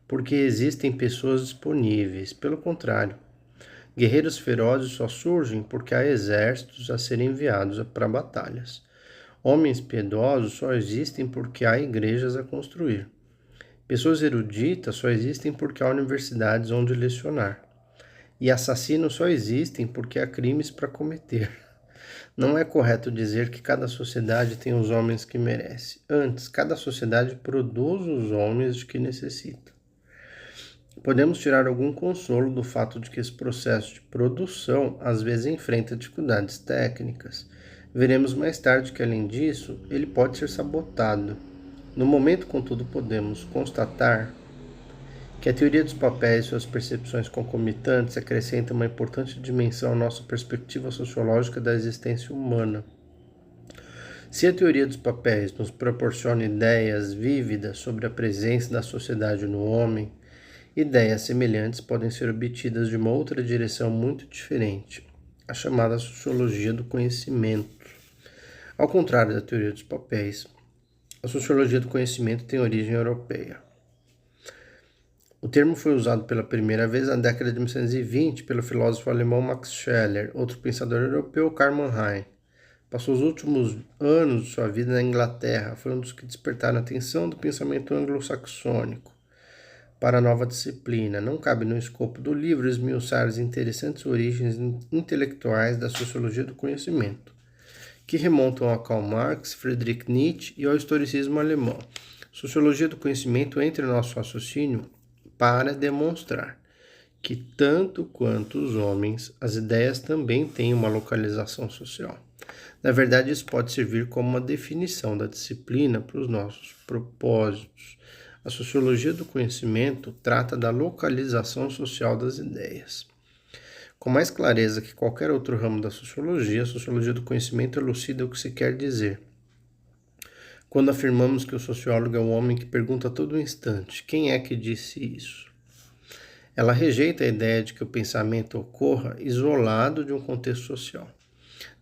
porque existem pessoas disponíveis. Pelo contrário, guerreiros ferozes só surgem porque há exércitos a serem enviados para batalhas. Homens piedosos só existem porque há igrejas a construir. Pessoas eruditas só existem porque há universidades onde lecionar. E assassinos só existem porque há crimes para cometer. Não é correto dizer que cada sociedade tem os homens que merece. Antes, cada sociedade produz os homens de que necessita. Podemos tirar algum consolo do fato de que esse processo de produção às vezes enfrenta dificuldades técnicas. Veremos mais tarde que, além disso, ele pode ser sabotado. No momento, contudo, podemos constatar que a teoria dos papéis e suas percepções concomitantes acrescenta uma importante dimensão à nossa perspectiva sociológica da existência humana. Se a teoria dos papéis nos proporciona ideias vívidas sobre a presença da sociedade no homem, ideias semelhantes podem ser obtidas de uma outra direção muito diferente, a chamada sociologia do conhecimento. Ao contrário da teoria dos papéis, a sociologia do conhecimento tem origem europeia. O termo foi usado pela primeira vez na década de 1920 pelo filósofo alemão Max Scheler, outro pensador europeu, Karl Mannheim. Passou os últimos anos de sua vida na Inglaterra, foi um dos que despertaram a atenção do pensamento anglo-saxônico para a nova disciplina. Não cabe no escopo do livro esmiuçar as interessantes origens intelectuais da sociologia do conhecimento, que remontam a Karl Marx, Friedrich Nietzsche e ao historicismo alemão. Sociologia do conhecimento entra em nosso raciocínio para demonstrar que, tanto quanto os homens, as ideias também têm uma localização social. Na verdade, isso pode servir como uma definição da disciplina para os nossos propósitos. A sociologia do conhecimento trata da localização social das ideias. Com mais clareza que qualquer outro ramo da sociologia, a sociologia do conhecimento elucida o que se quer dizer. Quando afirmamos que o sociólogo é um homem que pergunta a todo instante: quem é que disse isso? Ela rejeita a ideia de que o pensamento ocorra isolado de um contexto social,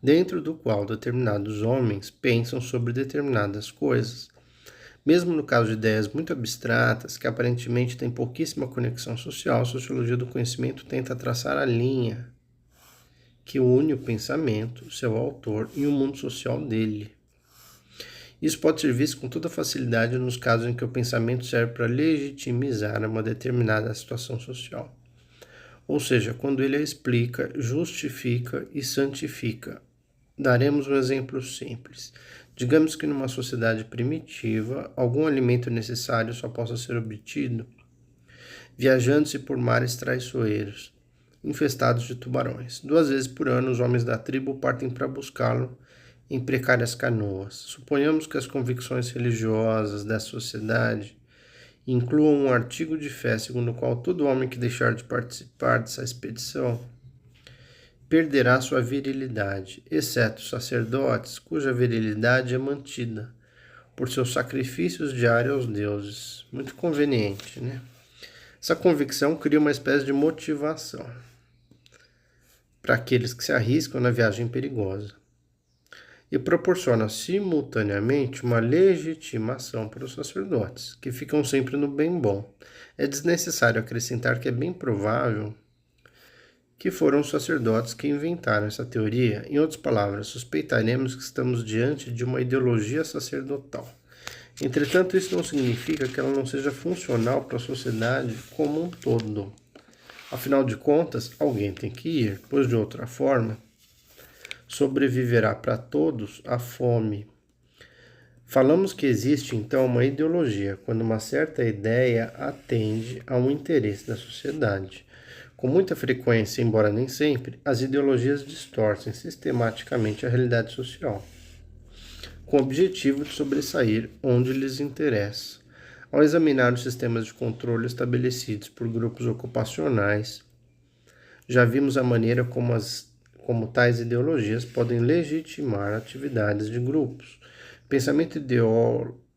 dentro do qual determinados homens pensam sobre determinadas coisas. Mesmo no caso de ideias muito abstratas, que aparentemente têm pouquíssima conexão social, a sociologia do conhecimento tenta traçar a linha que une o pensamento, seu autor, e o mundo social dele. Isso pode ser visto com toda facilidade nos casos em que o pensamento serve para legitimizar uma determinada situação social. Ou seja, quando ele a explica, justifica e santifica. Daremos um exemplo simples. Digamos que numa sociedade primitiva, algum alimento necessário só possa ser obtido viajando-se por mares traiçoeiros, infestados de tubarões. 2 vezes por ano, os homens da tribo partem para buscá-lo em precárias canoas. Suponhamos que as convicções religiosas dessa sociedade incluam um artigo de fé segundo o qual todo homem que deixar de participar dessa expedição perderá sua virilidade, exceto os sacerdotes, cuja virilidade é mantida por seus sacrifícios diários aos deuses. Muito conveniente, né? Essa convicção cria uma espécie de motivação para aqueles que se arriscam na viagem perigosa e proporciona simultaneamente uma legitimação para os sacerdotes, que ficam sempre no bem bom. É desnecessário acrescentar que é bem provável que foram os sacerdotes que inventaram essa teoria. Em outras palavras, suspeitaremos que estamos diante de uma ideologia sacerdotal. Entretanto, isso não significa que ela não seja funcional para a sociedade como um todo. Afinal de contas, alguém tem que ir, pois de outra forma, sobreviverá para todos a fome. Falamos que existe então uma ideologia quando uma certa ideia atende a um interesse da sociedade. Com muita frequência, embora nem sempre, as ideologias distorcem sistematicamente a realidade social, com o objetivo de sobressair onde lhes interessa. Ao examinar os sistemas de controle estabelecidos por grupos ocupacionais, já vimos a maneira como tais ideologias podem legitimar atividades de grupos. O pensamento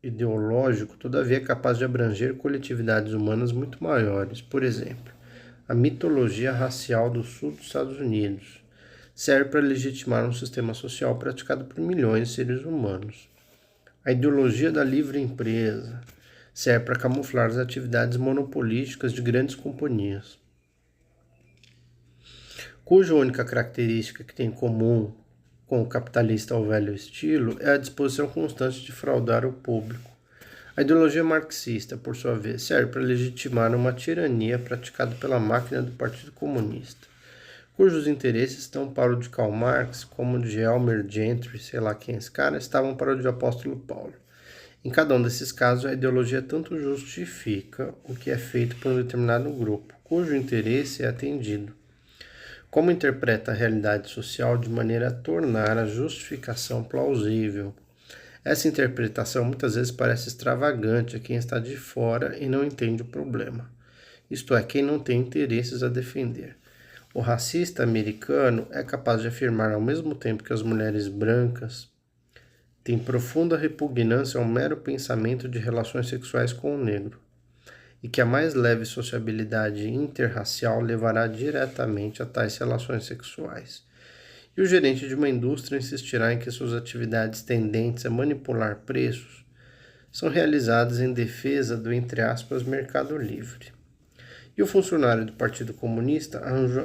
ideológico, todavia, é capaz de abranger coletividades humanas muito maiores. Por exemplo, a mitologia racial do sul dos Estados Unidos serve para legitimar um sistema social praticado por milhões de seres humanos. A ideologia da livre empresa serve para camuflar as atividades monopolísticas de grandes companhias, cuja única característica que tem em comum com o capitalista ao velho estilo é a disposição constante de fraudar o público. A ideologia marxista, por sua vez, serve para legitimar uma tirania praticada pela máquina do Partido Comunista, cujos interesses, estão para o de Karl Marx, como o de Elmer Gentry, sei lá quem é esse cara, estavam para o de apóstolo Paulo. Em cada um desses casos, a ideologia tanto justifica o que é feito por um determinado grupo, cujo interesse é atendido, como interpreta a realidade social de maneira a tornar a justificação plausível. Essa interpretação muitas vezes parece extravagante a quem está de fora e não entende o problema, isto é, quem não tem interesses a defender. O racista americano é capaz de afirmar ao mesmo tempo que as mulheres brancas têm profunda repugnância ao mero pensamento de relações sexuais com o negro, e que a mais leve sociabilidade interracial levará diretamente a tais relações sexuais. E o gerente de uma indústria insistirá em que suas atividades tendentes a manipular preços são realizadas em defesa do, entre aspas, mercado livre. E o funcionário do Partido Comunista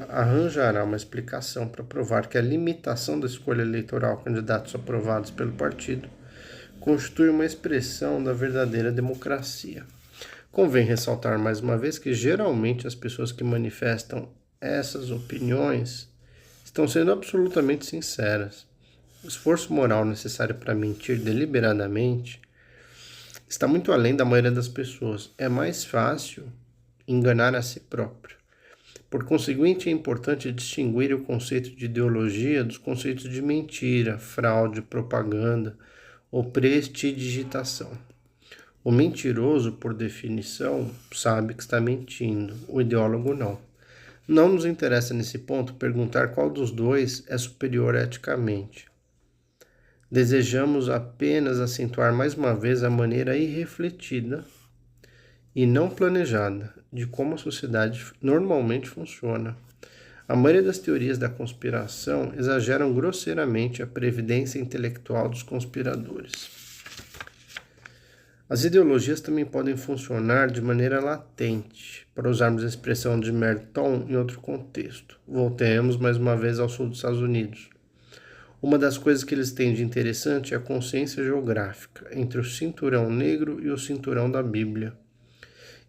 arranjará uma explicação para provar que a limitação da escolha eleitoral a candidatos aprovados pelo partido constitui uma expressão da verdadeira democracia. Convém ressaltar mais uma vez que geralmente as pessoas que manifestam essas opiniões estão sendo absolutamente sinceras. O esforço moral necessário para mentir deliberadamente está muito além da maioria das pessoas. É mais fácil enganar a si próprio. Por conseguinte, é importante distinguir o conceito de ideologia dos conceitos de mentira, fraude, propaganda ou prestidigitação. O mentiroso, por definição, sabe que está mentindo. O ideólogo não. Não nos interessa nesse ponto perguntar qual dos dois é superior eticamente. Desejamos apenas acentuar mais uma vez a maneira irrefletida e não planejada de como a sociedade normalmente funciona. A maioria das teorias da conspiração exageram grosseiramente a previdência intelectual dos conspiradores. As ideologias também podem funcionar de maneira latente, para usarmos a expressão de Merton em outro contexto. Voltemos mais uma vez ao sul dos Estados Unidos. Uma das coisas que eles têm de interessante é a consciência geográfica entre o cinturão negro e o cinturão da Bíblia.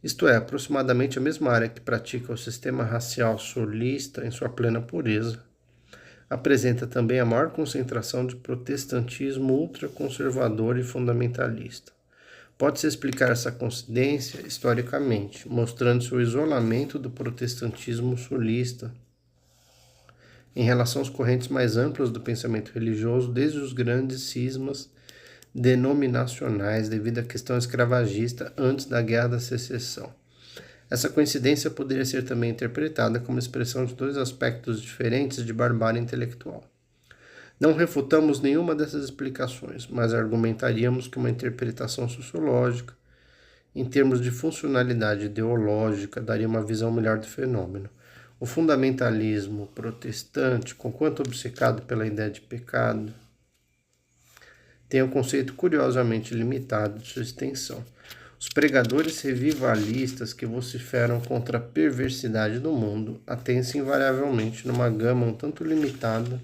Isto é, aproximadamente a mesma área que pratica o sistema racial sulista em sua plena pureza. Apresenta também a maior concentração de protestantismo ultraconservador e fundamentalista. Pode-se explicar essa coincidência historicamente, mostrando-se o isolamento do protestantismo sulista em relação às correntes mais amplas do pensamento religioso, desde os grandes cismas denominacionais devido à questão escravagista antes da Guerra da Secessão. Essa coincidência poderia ser também interpretada como expressão de dois aspectos diferentes de barbárie intelectual. Não refutamos nenhuma dessas explicações, mas argumentaríamos que uma interpretação sociológica, em termos de funcionalidade ideológica, daria uma visão melhor do fenômeno. O fundamentalismo protestante, conquanto obcecado pela ideia de pecado, tem um conceito curiosamente limitado de sua extensão. Os pregadores revivalistas que vociferam contra a perversidade do mundo atêm-se invariavelmente numa gama um tanto limitada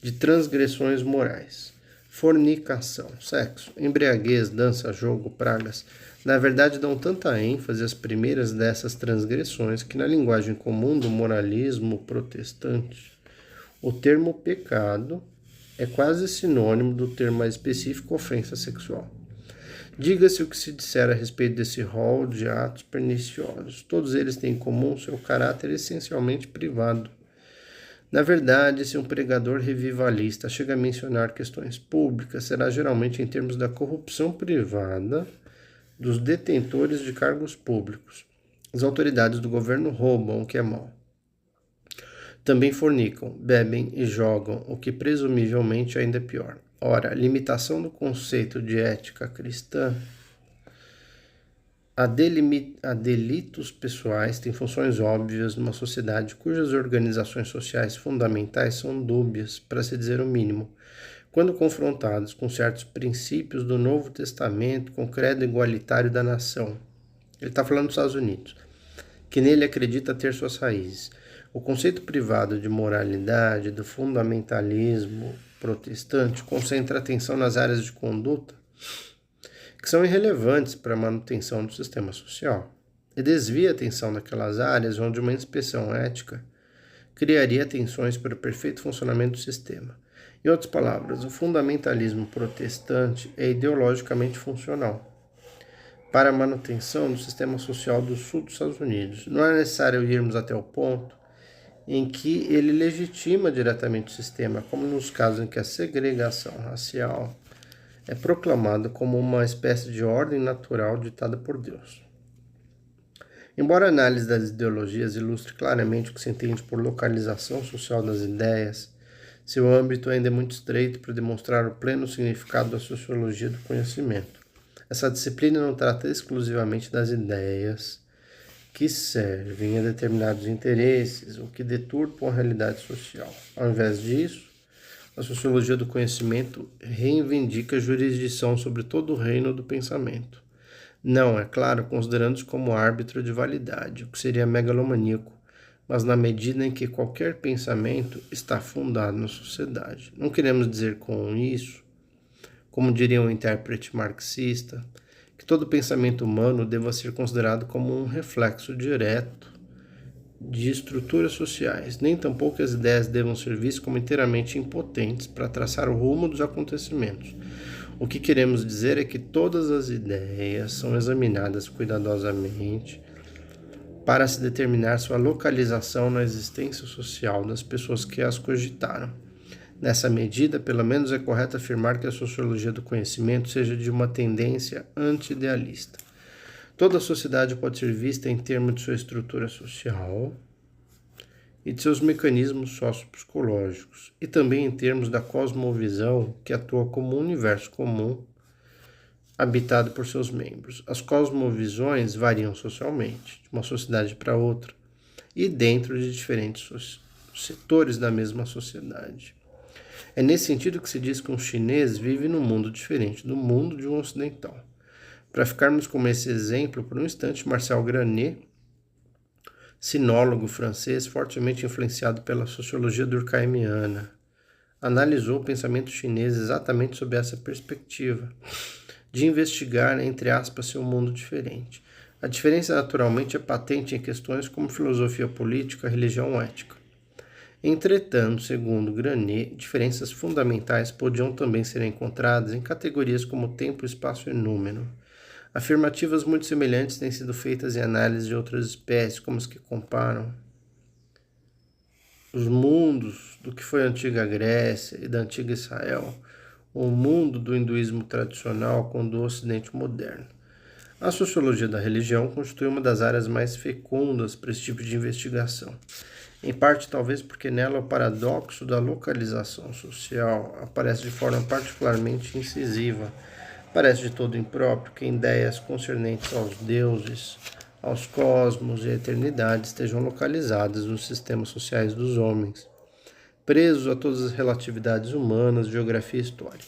de transgressões morais. Fornicação, sexo, embriaguez, dança, jogo, pragas, na verdade dão tanta ênfase às primeiras dessas transgressões que na linguagem comum do moralismo protestante, o termo pecado é quase sinônimo do termo mais específico ofensa sexual. Diga-se o que se disser a respeito desse rol de atos perniciosos. Todos eles têm em comum seu caráter essencialmente privado. Na verdade, se um pregador revivalista chega a mencionar questões públicas, será geralmente em termos da corrupção privada dos detentores de cargos públicos. As autoridades do governo roubam, o que é mal. Também fornicam, bebem e jogam, o que presumivelmente ainda é pior. Ora, a limitação do conceito de ética cristã a delitos pessoais tem funções óbvias numa sociedade cujas organizações sociais fundamentais são dúbias, para se dizer o mínimo, quando confrontados com certos princípios do Novo Testamento, com o credo igualitário da nação. Ele está falando dos Estados Unidos, que nele acredita ter suas raízes. O conceito privado de moralidade, do fundamentalismo protestante, concentra atenção nas áreas de conduta que são irrelevantes para a manutenção do sistema social, e desvia a atenção daquelas áreas onde uma inspeção ética criaria tensões para o perfeito funcionamento do sistema. Em outras palavras, o fundamentalismo protestante é ideologicamente funcional para a manutenção do sistema social do sul dos Estados Unidos. Não é necessário irmos até o ponto em que ele legitima diretamente o sistema, como nos casos em que a segregação racial é proclamada como uma espécie de ordem natural ditada por Deus. Embora a análise das ideologias ilustre claramente o que se entende por localização social das ideias, seu âmbito ainda é muito estreito para demonstrar o pleno significado da sociologia do conhecimento. Essa disciplina não trata exclusivamente das ideias que servem a determinados interesses ou que deturpam a realidade social. Ao invés disso, a sociologia do conhecimento reivindica a jurisdição sobre todo o reino do pensamento. Não, é claro, considerando-se como árbitro de validade, o que seria megalomaníaco, mas na medida em que qualquer pensamento está fundado na sociedade. Não queremos dizer com isso, como diria um intérprete marxista, que todo pensamento humano deva ser considerado como um reflexo direto de estruturas sociais, nem tampouco as ideias devam ser vistas como inteiramente impotentes para traçar o rumo dos acontecimentos. O que queremos dizer é que todas as ideias são examinadas cuidadosamente para se determinar sua localização na existência social das pessoas que as cogitaram. Nessa medida, pelo menos é correto afirmar que a sociologia do conhecimento seja de uma tendência anti-idealista. Toda a sociedade pode ser vista em termos de sua estrutura social e de seus mecanismos sociopsicológicos, e também em termos da cosmovisão que atua como um universo comum habitado por seus membros. As cosmovisões variam socialmente, de uma sociedade para outra, e dentro de diferentes setores da mesma sociedade. É nesse sentido que se diz que um chinês vive num mundo diferente do mundo de um ocidental. Para ficarmos como esse exemplo, por um instante, Marcel Granet, sinólogo francês fortemente influenciado pela sociologia durkheimiana, analisou o pensamento chinês exatamente sob essa perspectiva, de investigar, entre aspas, seu mundo diferente. A diferença naturalmente é patente em questões como filosofia política, religião ou ética. Entretanto, segundo Granet, diferenças fundamentais podiam também ser encontradas em categorias como tempo, espaço e número. Afirmativas muito semelhantes têm sido feitas em análise de outras espécies, como as que comparam os mundos do que foi a antiga Grécia e da antiga Israel, o mundo do hinduísmo tradicional com o do ocidente moderno. A sociologia da religião constitui uma das áreas mais fecundas para esse tipo de investigação. Em parte, talvez porque nela o paradoxo da localização social aparece de forma particularmente incisiva. Parece de todo impróprio que ideias concernentes aos deuses, aos cosmos e à eternidade estejam localizadas nos sistemas sociais dos homens, presos a todas as relatividades humanas, geografia e história.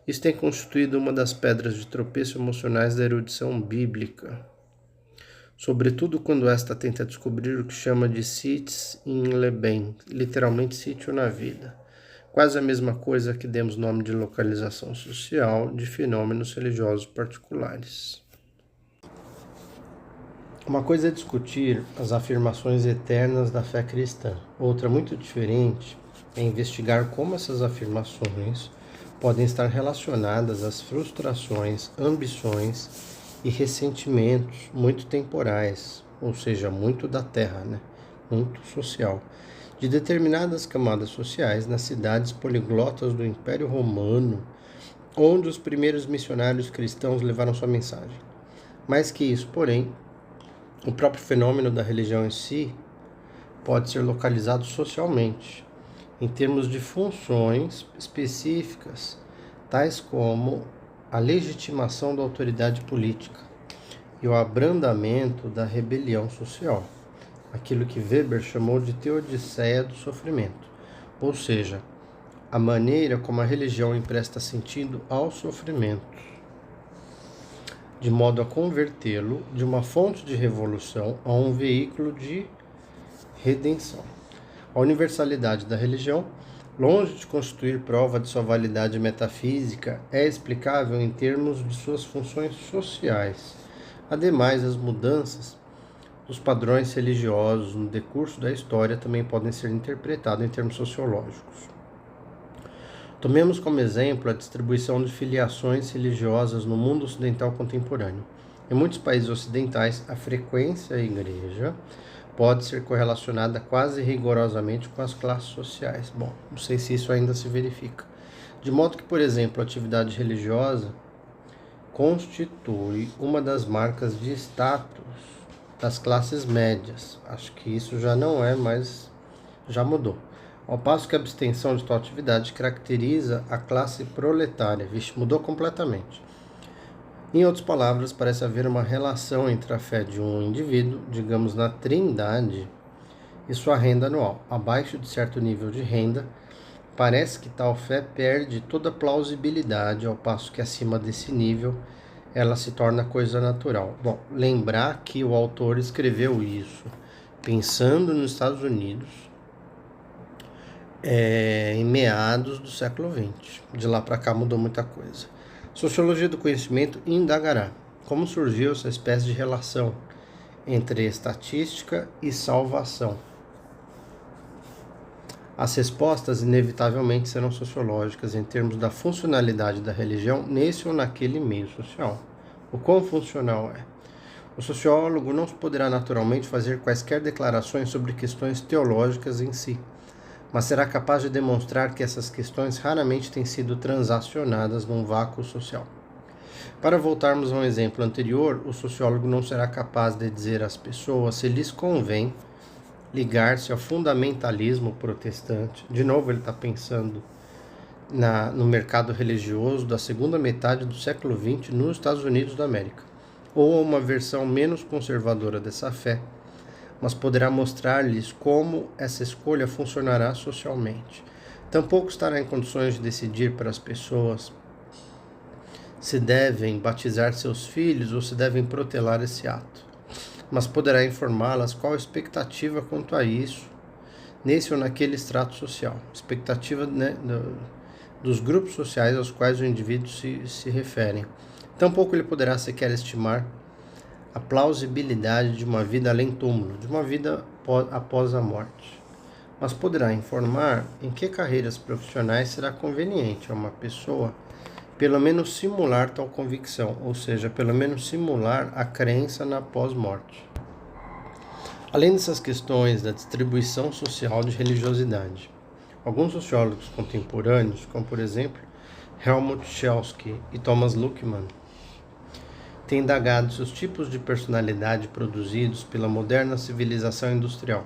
Isso tem constituído uma das pedras de tropeço emocionais da erudição bíblica, sobretudo quando esta tenta descobrir o que chama de sitz in leben, literalmente sítio na vida. Quase a mesma coisa que demos nome de localização social de fenômenos religiosos particulares. Uma coisa é discutir as afirmações eternas da fé cristã. Outra, muito diferente, é investigar como essas afirmações podem estar relacionadas às frustrações, ambições e ressentimentos muito temporais, ou seja, muito da terra, muito social, de determinadas camadas sociais nas cidades poliglotas do Império Romano, onde os primeiros missionários cristãos levaram sua mensagem. Mais que isso, porém, o próprio fenômeno da religião em si pode ser localizado socialmente, em termos de funções específicas, tais como a legitimação da autoridade política e o abrandamento da rebelião social, aquilo que Weber chamou de teodiceia do sofrimento, ou seja, a maneira como a religião empresta sentido ao sofrimento, de modo a convertê-lo de uma fonte de revolução a um veículo de redenção. A universalidade da religião, longe de constituir prova de sua validade metafísica, é explicável em termos de suas funções sociais. Ademais, as mudanças dos padrões religiosos no decurso da história também podem ser interpretadas em termos sociológicos. Tomemos como exemplo a distribuição de filiações religiosas no mundo ocidental contemporâneo. Em muitos países ocidentais, a frequência à igreja pode ser correlacionada quase rigorosamente com as classes sociais. Bom, não sei se isso ainda se verifica. De modo que, por exemplo, a atividade religiosa constitui uma das marcas de status das classes médias. Acho que isso já não é mais, já mudou. Ao passo que a abstenção de tal atividade caracteriza a classe proletária. Vixe, mudou completamente. Em outras palavras, parece haver uma relação entre a fé de um indivíduo, digamos na Trindade, e sua renda anual. Abaixo de certo nível de renda, parece que tal fé perde toda plausibilidade, ao passo que acima desse nível ela se torna coisa natural. Bom, lembrar que o autor escreveu isso pensando nos Estados Unidos em meados do século XX. De lá para cá mudou muita coisa. Sociologia do conhecimento indagará como surgiu essa espécie de relação entre estatística e salvação. As respostas inevitavelmente serão sociológicas em termos da funcionalidade da religião nesse ou naquele meio social. O quão funcional é? O sociólogo não poderá naturalmente fazer quaisquer declarações sobre questões teológicas em si, mas será capaz de demonstrar que essas questões raramente têm sido transacionadas num vácuo social. Para voltarmos a um exemplo anterior, o sociólogo não será capaz de dizer às pessoas se lhes convém ligar-se ao fundamentalismo protestante. De novo, ele está pensando no mercado religioso da segunda metade do século XX nos Estados Unidos da América, ou a uma versão menos conservadora dessa fé, mas poderá mostrar-lhes como essa escolha funcionará socialmente. Tampouco estará em condições de decidir para as pessoas se devem batizar seus filhos ou se devem protelar esse ato, mas poderá informá-las qual a expectativa quanto a isso, nesse ou naquele extrato social, expectativa dos grupos sociais aos quais o indivíduo se refere. Tampouco ele poderá sequer estimar a plausibilidade de uma vida além túmulo, de uma vida após a morte, mas poderá informar em que carreiras profissionais será conveniente a uma pessoa pelo menos simular tal convicção, ou seja, pelo menos simular a crença na pós-morte. Além dessas questões da distribuição social de religiosidade, alguns sociólogos contemporâneos, como por exemplo Helmut Schelsky e Thomas Luckmann, têm indagado se os tipos de personalidade produzidos pela moderna civilização industrial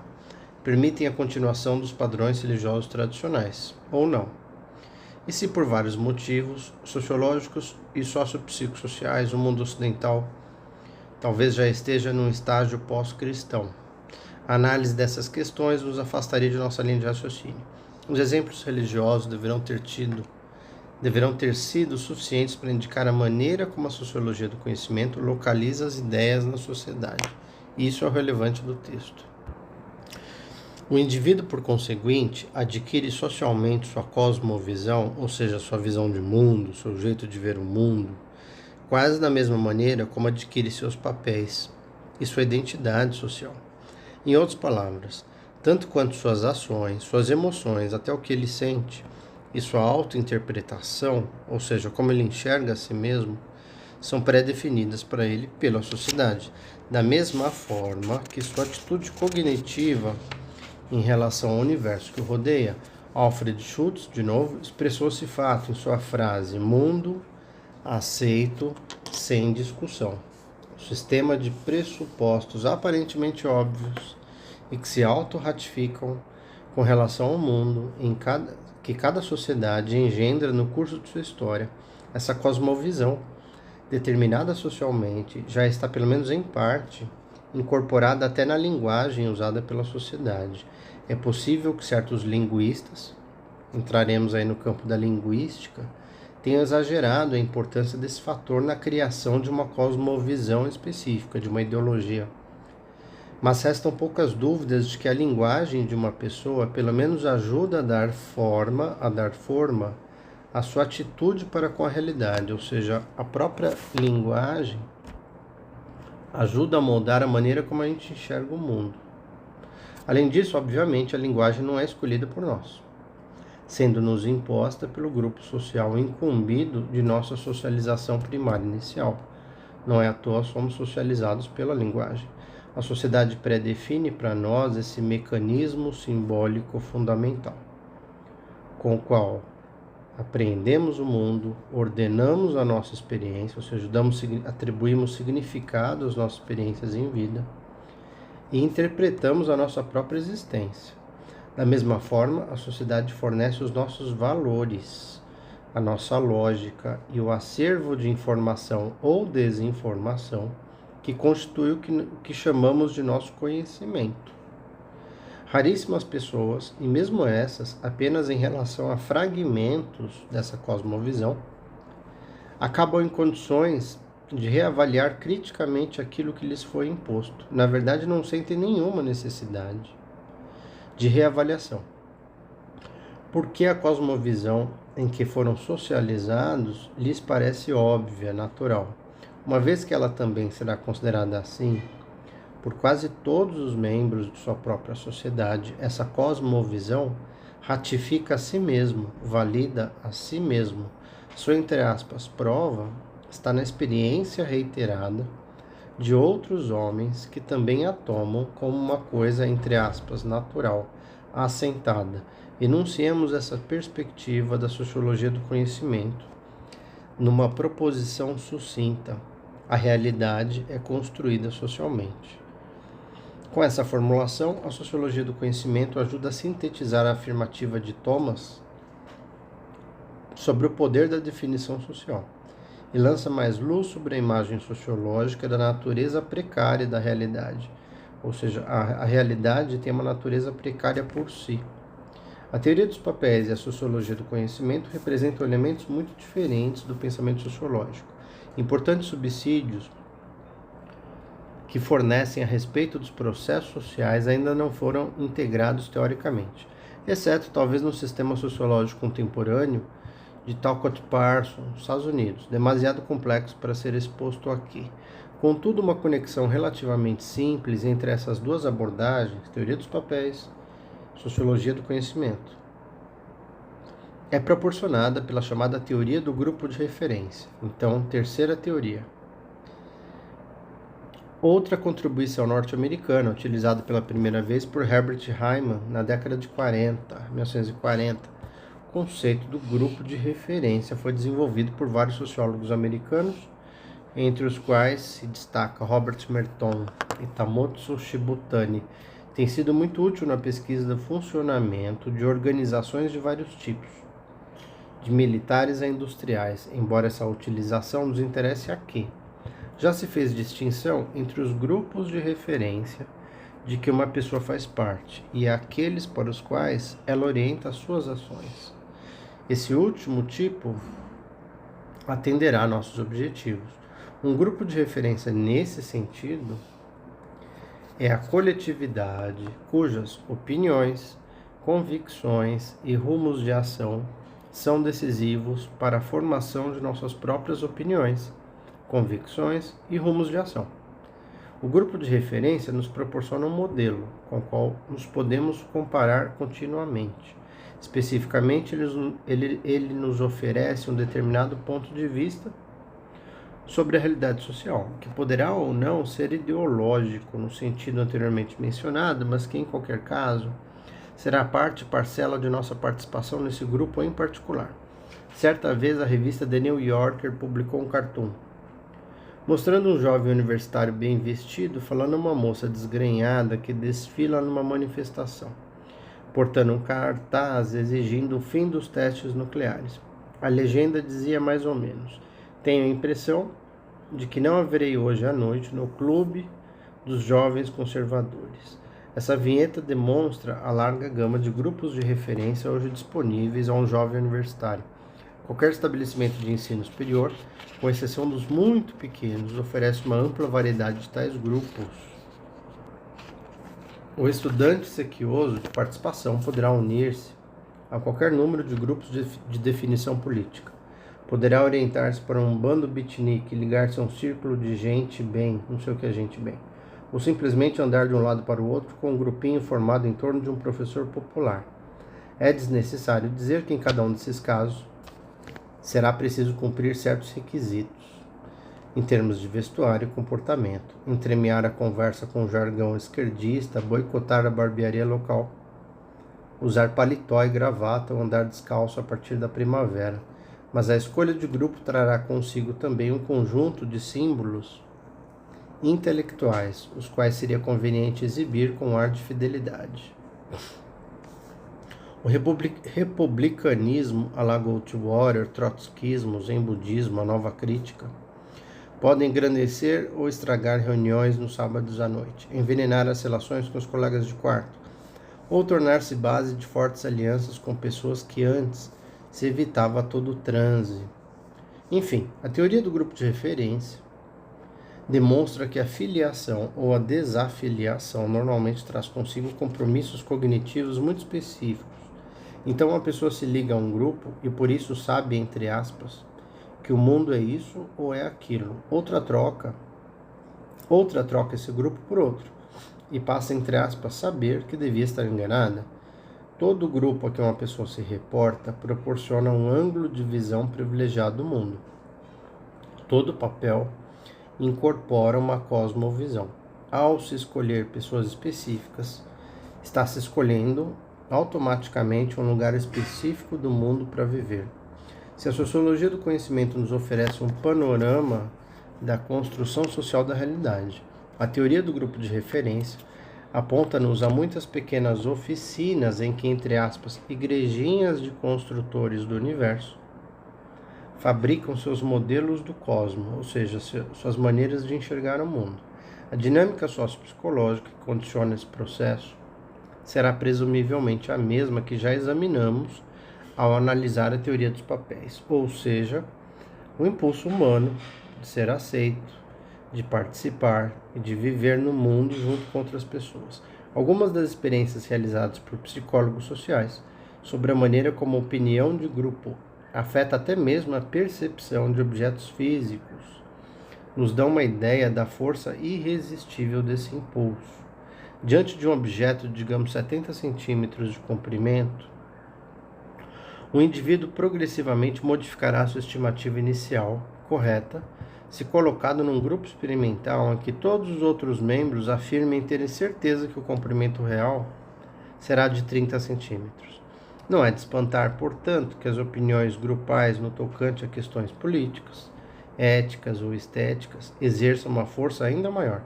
permitem a continuação dos padrões religiosos tradicionais, ou não. E se por vários motivos sociológicos e sociopsicossociais o mundo ocidental talvez já esteja num estágio pós-cristão. A análise dessas questões nos afastaria de nossa linha de raciocínio. Os exemplos religiosos deverão ter sido suficientes para indicar a maneira como a sociologia do conhecimento localiza as ideias na sociedade. Isso é o relevante do texto. O indivíduo, por conseguinte, adquire socialmente sua cosmovisão, ou seja, sua visão de mundo, seu jeito de ver o mundo, quase da mesma maneira como adquire seus papéis e sua identidade social. Em outras palavras, tanto quanto suas ações, suas emoções, até o que ele sente, e sua autointerpretação, ou seja, como ele enxerga a si mesmo, são pré-definidas para ele pela sociedade, da mesma forma que sua atitude cognitiva em relação ao universo que o rodeia. Alfred Schultz, de novo, expressou esse fato em sua frase: mundo aceito sem discussão. O sistema de pressupostos aparentemente óbvios e que se auto-ratificam com relação ao mundo que cada sociedade engendra no curso de sua história. Essa cosmovisão, determinada socialmente, já está, pelo menos em parte, incorporada até na linguagem usada pela sociedade. É possível que certos linguistas, entraremos aí no campo da linguística, tenham exagerado a importância desse fator na criação de uma cosmovisão específica, de uma ideologia. Mas restam poucas dúvidas de que a linguagem de uma pessoa pelo menos ajuda a dar forma à sua atitude para com a realidade, ou seja, a própria linguagem ajuda a moldar a maneira como a gente enxerga o mundo. Além disso, obviamente, a linguagem não é escolhida por nós, sendo-nos imposta pelo grupo social incumbido de nossa socialização primária inicial. Não é à toa somos socializados pela linguagem. A sociedade pré-define para nós esse mecanismo simbólico fundamental, com o qual apreendemos o mundo, ordenamos a nossa experiência, ou seja, atribuímos significado às nossas experiências em vida e interpretamos a nossa própria existência. Da mesma forma, a sociedade fornece os nossos valores, a nossa lógica e o acervo de informação ou desinformação que constitui o que chamamos de nosso conhecimento. Raríssimas pessoas, e mesmo essas apenas em relação a fragmentos dessa cosmovisão, acabam em condições de reavaliar criticamente aquilo que lhes foi imposto. Na verdade, não sentem nenhuma necessidade de reavaliação, porque a cosmovisão em que foram socializados lhes parece óbvia, natural, uma vez que ela também será considerada assim por quase todos os membros de sua própria sociedade. Essa cosmovisão ratifica a si mesmo, valida a si mesmo. Sua, entre aspas, prova está na experiência reiterada de outros homens que também a tomam como uma coisa, entre aspas, natural, assentada. Enunciemos essa perspectiva da sociologia do conhecimento numa proposição sucinta: a realidade é construída socialmente. Com essa formulação, a sociologia do conhecimento ajuda a sintetizar a afirmativa de Thomas sobre o poder da definição social e lança mais luz sobre a imagem sociológica da natureza precária da realidade, ou seja, a realidade tem uma natureza precária por si. A teoria dos papéis e a sociologia do conhecimento representam elementos muito diferentes do pensamento sociológico. Importantes subsídios que fornecem a respeito dos processos sociais ainda não foram integrados teoricamente, exceto talvez no sistema sociológico contemporâneo de Talcott Parsons, Estados Unidos, demasiado complexo para ser exposto aqui. Contudo, uma conexão relativamente simples entre essas duas abordagens, teoria dos papéis, sociologia do conhecimento, é proporcionada pela chamada teoria do grupo de referência. Então, terceira teoria. Outra contribuição norte-americana, utilizada pela primeira vez por Herbert Hyman na década de 1940, o conceito do grupo de referência foi desenvolvido por vários sociólogos americanos, entre os quais se destaca Robert Merton e Tamotsu Shibutani. Tem sido muito útil na pesquisa do funcionamento de organizações de vários tipos, de militares a industriais, embora essa utilização nos interesse aqui. Já se fez distinção entre os grupos de referência de que uma pessoa faz parte e aqueles para os quais ela orienta as suas ações. Esse último tipo atenderá a nossos objetivos. Um grupo de referência nesse sentido é a coletividade cujas opiniões, convicções e rumos de ação são decisivos para a formação de nossas próprias opiniões, convicções e rumos de ação. O grupo de referência nos proporciona um modelo com o qual nos podemos comparar continuamente. Especificamente, ele nos oferece um determinado ponto de vista sobre a realidade social, que poderá ou não ser ideológico no sentido anteriormente mencionado, mas que, em qualquer caso, será parte e parcela de nossa participação nesse grupo em particular. Certa vez, a revista The New Yorker publicou um cartoon mostrando um jovem universitário bem vestido falando a uma moça desgrenhada que desfila numa manifestação, portando um cartaz exigindo o fim dos testes nucleares. A legenda dizia mais ou menos: tenho a impressão de que não haverei hoje à noite no clube dos jovens conservadores. Essa vinheta demonstra a larga gama de grupos de referência hoje disponíveis a um jovem universitário. Qualquer estabelecimento de ensino superior, com exceção dos muito pequenos, oferece uma ampla variedade de tais grupos. O estudante sequioso de participação poderá unir-se a qualquer número de grupos de definição política. Poderá orientar-se para um bando beatnik, ligar-se a um círculo de gente bem, não sei o que é gente bem, ou simplesmente andar de um lado para o outro com um grupinho formado em torno de um professor popular. É desnecessário dizer que em cada um desses casos será preciso cumprir certos requisitos, em termos de vestuário e comportamento, entremear a conversa com jargão esquerdista, boicotar a barbearia local, usar paletó e gravata ou andar descalço a partir da primavera. Mas a escolha de grupo trará consigo também um conjunto de símbolos intelectuais, os quais seria conveniente exibir com ar de fidelidade. O republicanismo, a la Goldwater, trotskismo, o zen budismo, a nova crítica, podem engrandecer ou estragar reuniões nos sábados à noite, envenenar as relações com os colegas de quarto, ou tornar-se base de fortes alianças com pessoas que antes se evitava a todo transe. Enfim, a teoria do grupo de referência demonstra que a filiação ou a desafiliação normalmente traz consigo compromissos cognitivos muito específicos. Então a pessoa se liga a um grupo e por isso sabe, entre aspas, que o mundo é isso ou é aquilo. Outra troca esse grupo por outro e passa, entre aspas, saber que devia estar enganada. Todo grupo a que uma pessoa se reporta proporciona um ângulo de visão privilegiado do mundo. Todo papel incorpora uma cosmovisão. Ao se escolher pessoas específicas, está se escolhendo automaticamente um lugar específico do mundo para viver. Se a sociologia do conhecimento nos oferece um panorama da construção social da realidade, a teoria do grupo de referência aponta-nos a muitas pequenas oficinas em que, entre aspas, igrejinhas de construtores do universo fabricam seus modelos do cosmos, ou seja, suas maneiras de enxergar o mundo. A dinâmica sociopsicológica que condiciona esse processo será presumivelmente a mesma que já examinamos ao analisar a teoria dos papéis, ou seja, o impulso humano de ser aceito, de participar e de viver no mundo junto com outras pessoas. Algumas das experiências realizadas por psicólogos sociais sobre a maneira como a opinião de grupo afeta até mesmo a percepção de objetos físicos nos dão uma ideia da força irresistível desse impulso. Diante de um objeto de, digamos, 70 centímetros de comprimento, o indivíduo progressivamente modificará sua estimativa inicial, correta, se colocado num grupo experimental em que todos os outros membros afirmem terem certeza que o comprimento real será de 30 centímetros. Não é de espantar, portanto, que as opiniões grupais no tocante a questões políticas, éticas ou estéticas exerçam uma força ainda maior,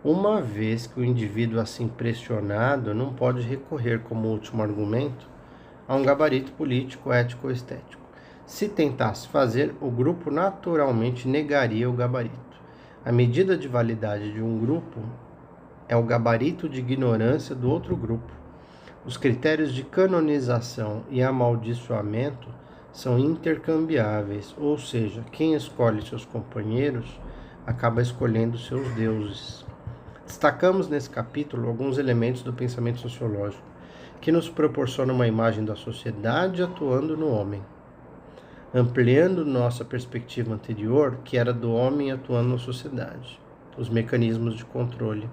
uma vez que o indivíduo assim pressionado não pode recorrer como último argumento a um gabarito político, ético ou estético. Se tentasse fazer, o grupo naturalmente negaria o gabarito. A medida de validade de um grupo é o gabarito de ignorância do outro grupo. Os critérios de canonização e amaldiçoamento são intercambiáveis, ou seja, quem escolhe seus companheiros acaba escolhendo seus deuses. Destacamos nesse capítulo alguns elementos do pensamento sociológico que nos proporcionam uma imagem da sociedade atuando no homem, ampliando nossa perspectiva anterior, que era do homem atuando na sociedade, os mecanismos de controle.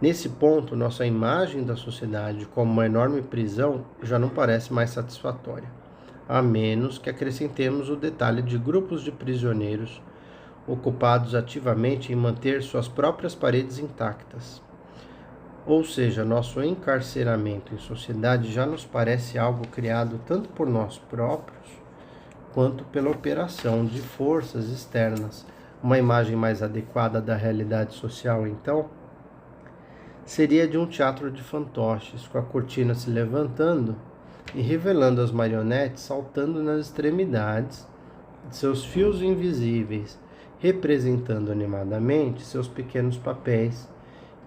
Nesse ponto, nossa imagem da sociedade como uma enorme prisão já não parece mais satisfatória, a menos que acrescentemos o detalhe de grupos de prisioneiros ocupados ativamente em manter suas próprias paredes intactas. Ou seja, nosso encarceramento em sociedade já nos parece algo criado tanto por nós próprios, quanto pela operação de forças externas. Uma imagem mais adequada da realidade social, então, seria de um teatro de fantoches, com a cortina se levantando e revelando as marionetes saltando nas extremidades de seus fios invisíveis, representando animadamente seus pequenos papéis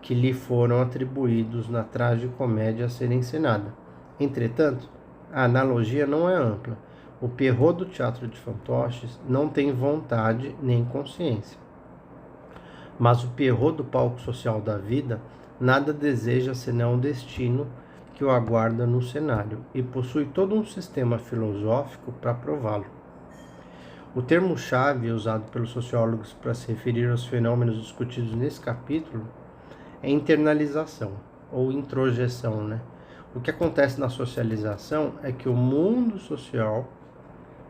que lhe foram atribuídos na tragicomédia a ser encenada. Entretanto, a analogia não é ampla. O Pierrot do teatro de fantoches não tem vontade nem consciência. Mas o Pierrot do palco social da vida nada deseja senão o destino que o aguarda no cenário e possui todo um sistema filosófico para prová-lo. O termo-chave usado pelos sociólogos para se referir aos fenômenos discutidos nesse capítulo é internalização ou introjeção, O que acontece na socialização é que o mundo social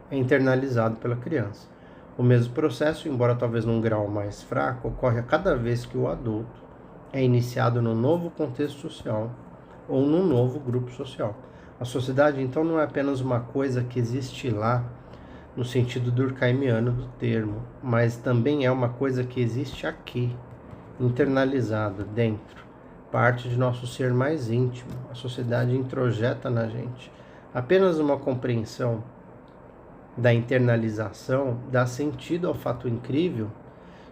é internalizado pela criança. O mesmo processo, embora talvez num grau mais fraco, ocorre a cada vez que o adulto é iniciado num novo contexto social ou num novo grupo social. A sociedade, então, não é apenas uma coisa que existe lá, no sentido durkheimiano do termo, mas também é uma coisa que existe aqui, internalizada, dentro, parte de nosso ser mais íntimo. A sociedade introjeta na gente. Apenas uma compreensão da internalização dá sentido ao fato incrível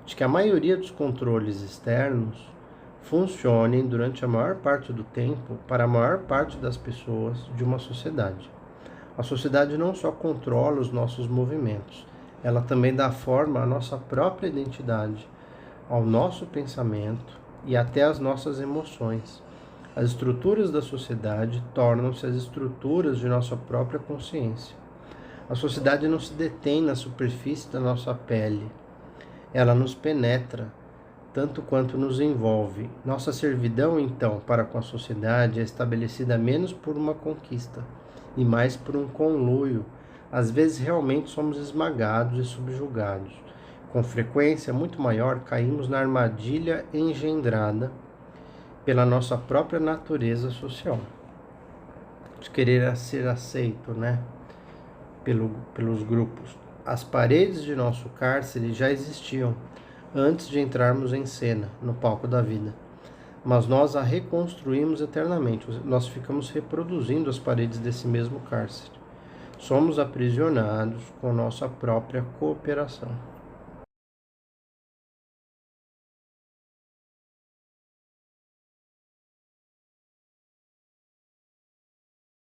de que a maioria dos controles externos funcionem durante a maior parte do tempo para a maior parte das pessoas de uma sociedade. A sociedade não só controla os nossos movimentos, ela também dá forma à nossa própria identidade, ao nosso pensamento e até às nossas emoções. As estruturas da sociedade tornam-se as estruturas de nossa própria consciência. A sociedade não se detém na superfície da nossa pele. Ela nos penetra, tanto quanto nos envolve. Nossa servidão, então, para com a sociedade é estabelecida menos por uma conquista e mais por um conluio. Às vezes, realmente somos esmagados e subjugados. Com frequência muito maior, caímos na armadilha engendrada pela nossa própria natureza social, de querer ser aceito, pelos grupos. As paredes de nosso cárcere já existiam antes de entrarmos em cena, no palco da vida. Mas nós a reconstruímos eternamente. Nós ficamos reproduzindo as paredes desse mesmo cárcere. Somos aprisionados com nossa própria cooperação.